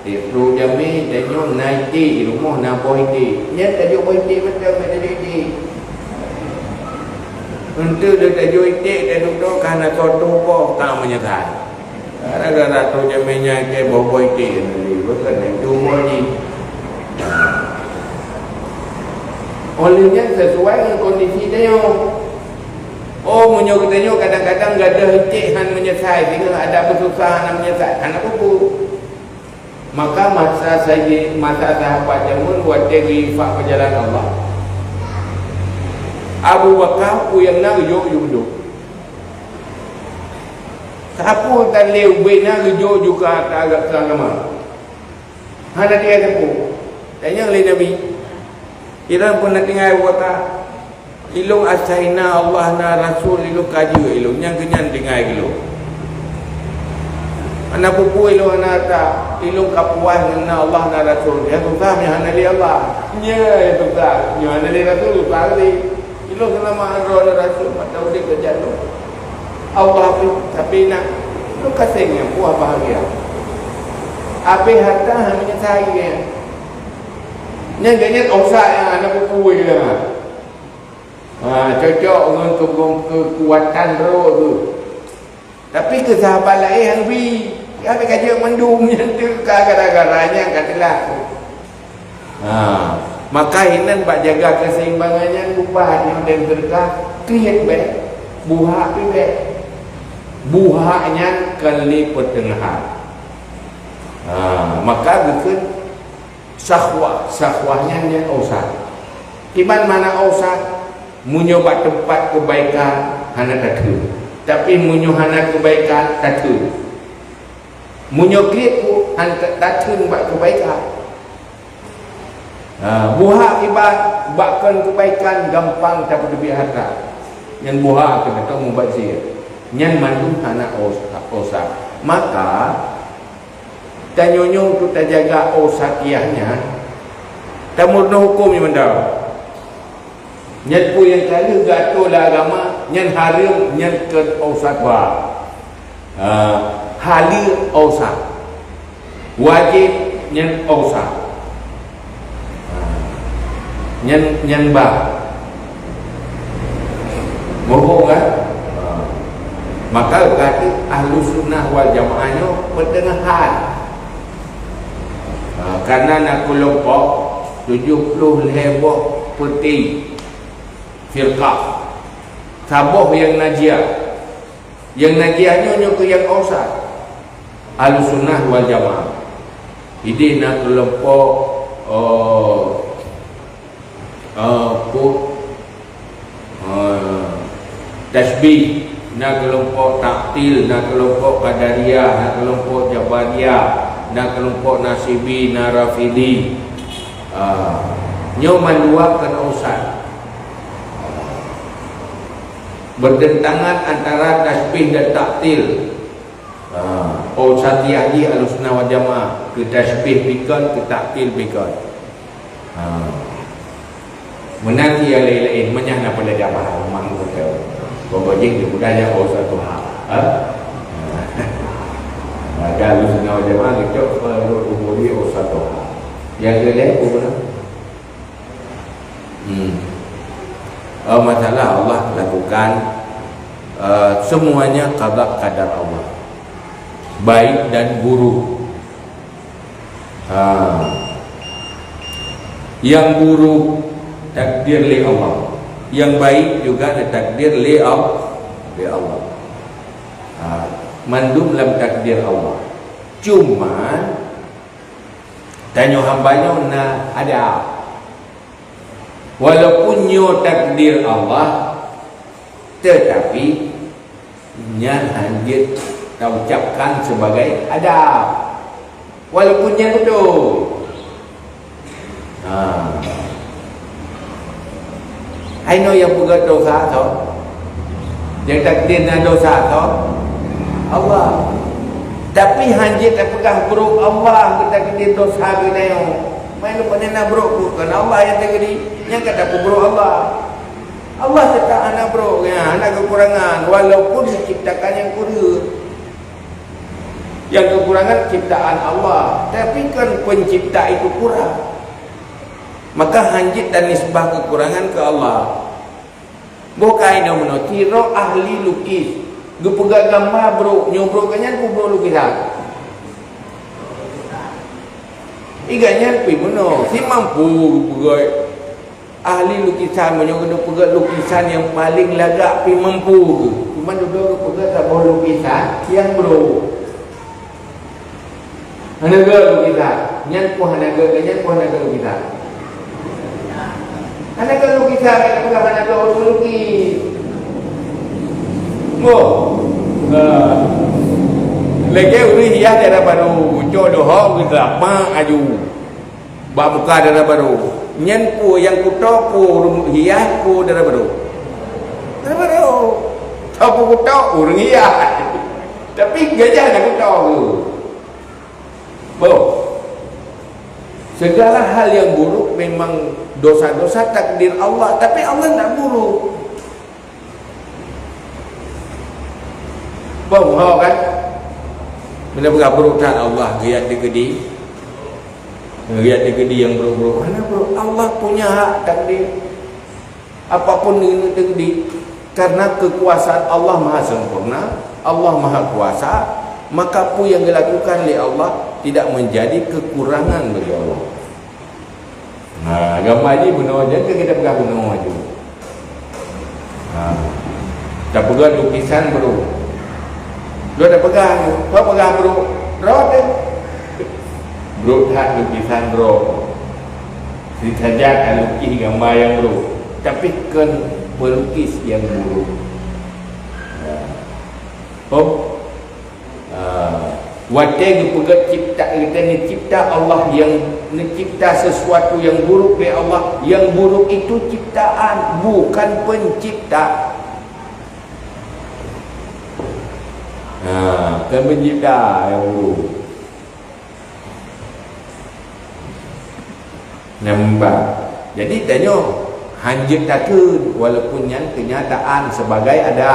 je Pro jami tanyo naiti rumah na poiti nya tajuk poiti betul tajuk ini untuk tajuk ini dan duduk karena soto po tak menyesal gara-gara tu jaminya ke bawa poiti bukan itu ni olehnya sesuai dengan kondisi dia menyuruh tanya kadang-kadang gak ada hicik han menyesal sehingga ada kesusahan han menyesal anak buku maka masa sahabat jamun wate rifak perjalanan Allah Abu Bakar yang nak rujuk duduk siapa tak lew bina rujuk juga agak selama hana dia tepu tanya oleh Nabi kira pun nak tinggal Abu Bakar ilung asaina Allah na Rasul ilung kaji ilung yang kenyan tinggal ilung anak pupu ilung anak tak ilung kapuan na Allah na Rasul ya susah ya hana li Allah ya susah ya hana li Rasul susah li ilung selama roh na Rasul patau dia kerja tu Allah tapi nak lu kasihnya puas bahagia api harta hanya saya yang ganyan usah yang anak pupu dia cocok untuk kekuatan roh tu tapi kesahabat lain yang apa kaji mendung yang tu gara-garanya katalah maka hinan bak jaga keseimbangannya ubah yang dan berkah kriat baik buha baik buhanya kali pertengahan maka bikin sahwahnya yang usah iman mana usah munyo bak tempat kebaikan hana tatu, tapi munyo hana kebaikan tatu, munyo kriku hana tatu bak kebaikan. Buha ibarat bakkan kebaikan gampang tapi lebih harta. Yang buha kena tahu mubazir, yang mandung hana osak. Maka tanyonyo tu tak jaga osakiahnya, tamurno hukum yang mendau. Nyat pu yang kali gato lah agama, nyan harim nyan ke osatwa. Halil osak, wajib nyan osak. Nyan ba bohong kan. Maka kata ahlu sunnah wal jamaahnya pertengahan. Karena nak kelompok 70 lebih putih firqah saboh yang najiah, yang najiahnya ke yang ausat ahlu sunnah wal jamaah. Ini nak kelompok tasbih, nak kelompok taktil, nak kelompok qadariyah, nak kelompok jabariyah, nak kelompok nasibi, nak rafidi, nyoman dua kena usah bertentangan antara tasbih dan taktil. Satiaji Ahlussunnah wal Jamaah ke tasbih pikon, ke taktil pikon. Menanti yang lain-lain menyah pada jamaah rumah kita. Pembajing di budaya satu hal. Maka Ahlussunnah wal Jamaah kita perlu umuri satu hal. Yang lain apa? Masalah Allah lakukan semuanya qada qadar Allah, baik dan buruk. Yang buruk takdir li Allah, yang baik juga takdir li Allah. Mandum dalam takdir Allah. Cuma tanya hambanya na ada, walaupun nyo takdir Allah, tetapi nya anjir kita ucapkan sebagai ada, walaupun nya betul. I know yang buat dosa tu, yang takdirnya dosa tu Allah, tapi hanjit tak pegang buruk Allah, kita takdir dosa kita yang main lupa nak buruk bukan Allah yang takdir, yang kata buruk Allah. Allah tetap anak buruk, ya, anak kekurangan, walaupun diciptakan yang kurang. Yang kekurangan ciptaan Allah, tapi kan pencipta itu kurang. Maka hanjit dan nisbah kekurangan ke Allah. Bukan yang menotiro ahli lukis, gepegak gambar bro, nyobrokannya ku bro lukisan. Iganya pi mono, si mampu pegai ahli lukisan menyokong pegai lukisan yang paling lagak pi mampu. Cuma duduk pegai sabah lukisan yang bro. Hanaga lukisan, nyan ku hanaga lukisan. Anak kalau kita pegang anak kalau lukis, lagi uri hias darah baru, jodoh kita ma aju, bamuka darah baru, nyenpu yang kutopu hias ku darah baru, tapu kutok urang hias, tapi gajah nak kutok tu, segala hal yang buruk memang dosa-dosa takdir Allah, tapi Allah tak buruk. Bohong kan? Bila berburuk tak Allah riat digedi. Riat digedi yang buruk-buruk. Mana buruk? Allah punya hak takdir. Apapun ini digedi, karena kekuasaan Allah Maha sempurna, Allah Maha kuasa, maka apa yang dilakukan oleh Allah tidak menjadi kekurangan bagi Allah. Gambar ni bunuh aja ke kita pegang bunuh aja. Kita pegang lukisan bro. Lu dah pegang, kau pegang bro. Bro deh. Bro tak lukisan bro. Si saja lukis gambar yang bro. Tapi kan pelukis yang buruk. Oh, watai pegat cipta kita ni cipta Allah yang mencipta sesuatu yang buruk dari Allah. Yang buruk itu ciptaan, bukan pencipta. Kan pencipta yang buruk. Nampak. Jadi tanya hanjit takut walaupun yang kenyataan sebagai ada.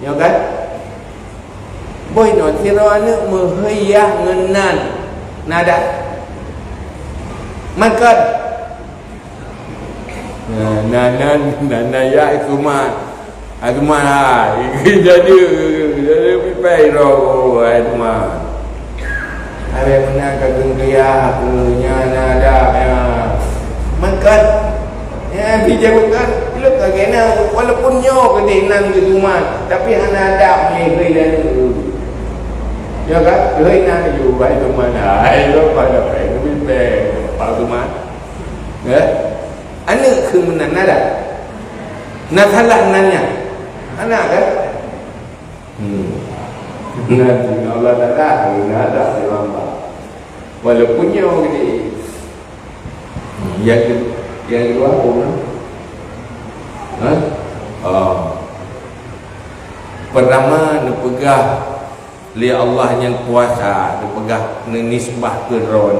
Ya kan? Boy no tirana mehayah ngenan nada. Makan. Nana ya itu mah. Aku mah jadi pipai ro itu mah. Ada mana kageng dia punya nada ya. Makan. Ya bija bukan lu kagena walaupun nyo kedenan di rumah tapi hana ada mehoi dan ya kan hoi naอยู่ไว้ตรงมันหายแล้วไปกับไปก็ไม่เป็นปาตุมาyaอันนี้คือมันนั่นแหละนั่นทันละนั่นเนี่ยอันนั้นkan nanti Allah dah ada di lamba walaupun nyo gede yang kedua apa? Pertama nepegah li Allah yang kuasa, nepegah nisbah ke roh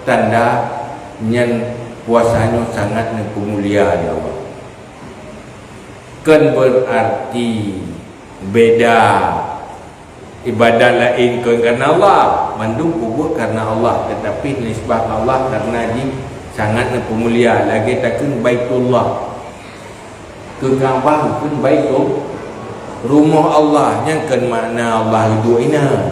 tanda yang kuasanya sangat pemulia di Allah. Kan berarti beda ibadah lain karena Allah, mandung kubur karena Allah, tetapi nisbah Allah karena sangat pemulia. Lagi takkan Baitullah ke Kaabah pun Baitul rumah Allah yang kan makna Allah itu ina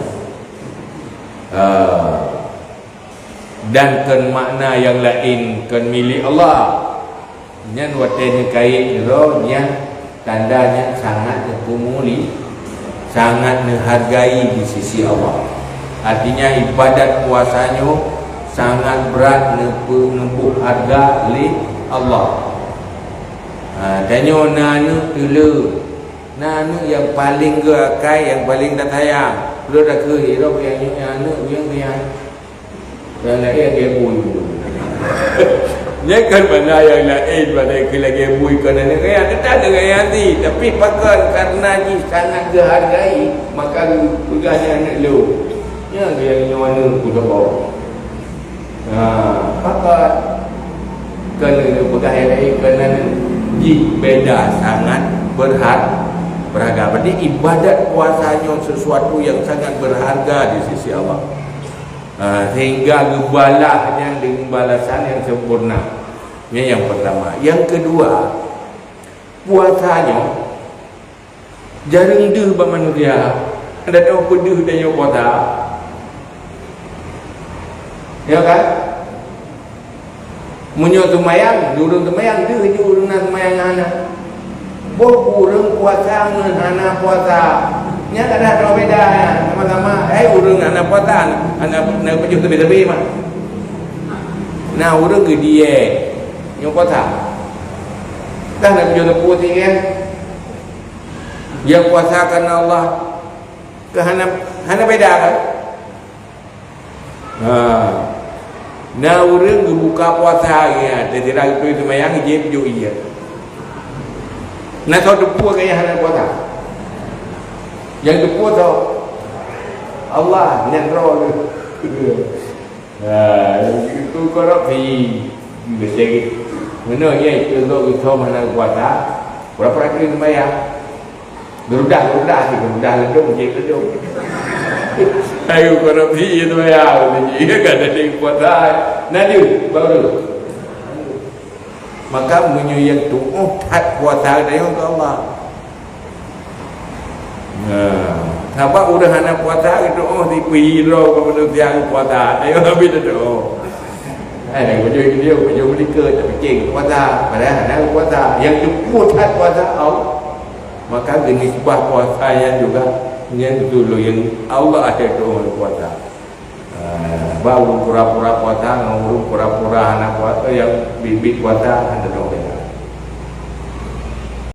dan kan makna yang lain kan milik Allah yang watenya kait roh yang tandanya sangat pemuli, sangat menghargai di sisi Allah. Artinya ibadat puasanya sangat berat nempuh harga li Allah. Tanya nanu dulu, nanu yang paling geakai, yang paling tak sayang. Lu dah ke hidup yang anu yang lain yang bui. Dia kan mana yang lain pada lagi bui kerana kaya kita dengan yang ni, tapi pakai karena ni sangat dihargai maka pegahnya anak lu. Ya yang mana pun bawa. Pakai kerana pegah yang lain kerana beda sangat berharga. Berarti ibadat puasanya sesuatu yang sangat berharga di sisi Allah. Sehingga gebalahnya dengan balasan yang sempurna. Ini yang pertama. Yang kedua, puasanya jarang deh bagi manusia. Ada tahu pedih dan yang puasa. Ya kan? Munyo tumayang, durung tumayang deh je urang tumayang anak. Bo urang puasa ngan anak puasa. Nya ada tahu beda sama-sama. Urang anak puasa, anak nak pergi tebi-tebi mah. Nah, urang ke dia yang puasa. Dah nak pergi tepi kan? Yang puasa karena Allah ke hana beda kan? Nah, orang buka puasa ya, jadi lagi tu mayang je jo iya. Nah, tahu depu kaya hana puasa. Yang depu tahu Allah nyandro tu. Itu korap di besar. Mana ya itu tu hana puasa. Berapa kali mayang? Gerudah ledung je ledung. Ayo korupsi itu ya, dia kan ada yang puasa. Nadi baru. Maka menyuyang tu tak puasa dari Allah. Kenapa udah anak puasa itu di kuiro kepada yang puasa. Ayo habis itu. Dia mereka tak fikir puasa, padahal anak puasa yang tu tak puasa Allah. Maka nisbah puasanya juga yang dulu yang Allah ada itu puasa. Baru pura-pura puasa, ngurung pura-pura anak puasa yang bibit puasa ada doa.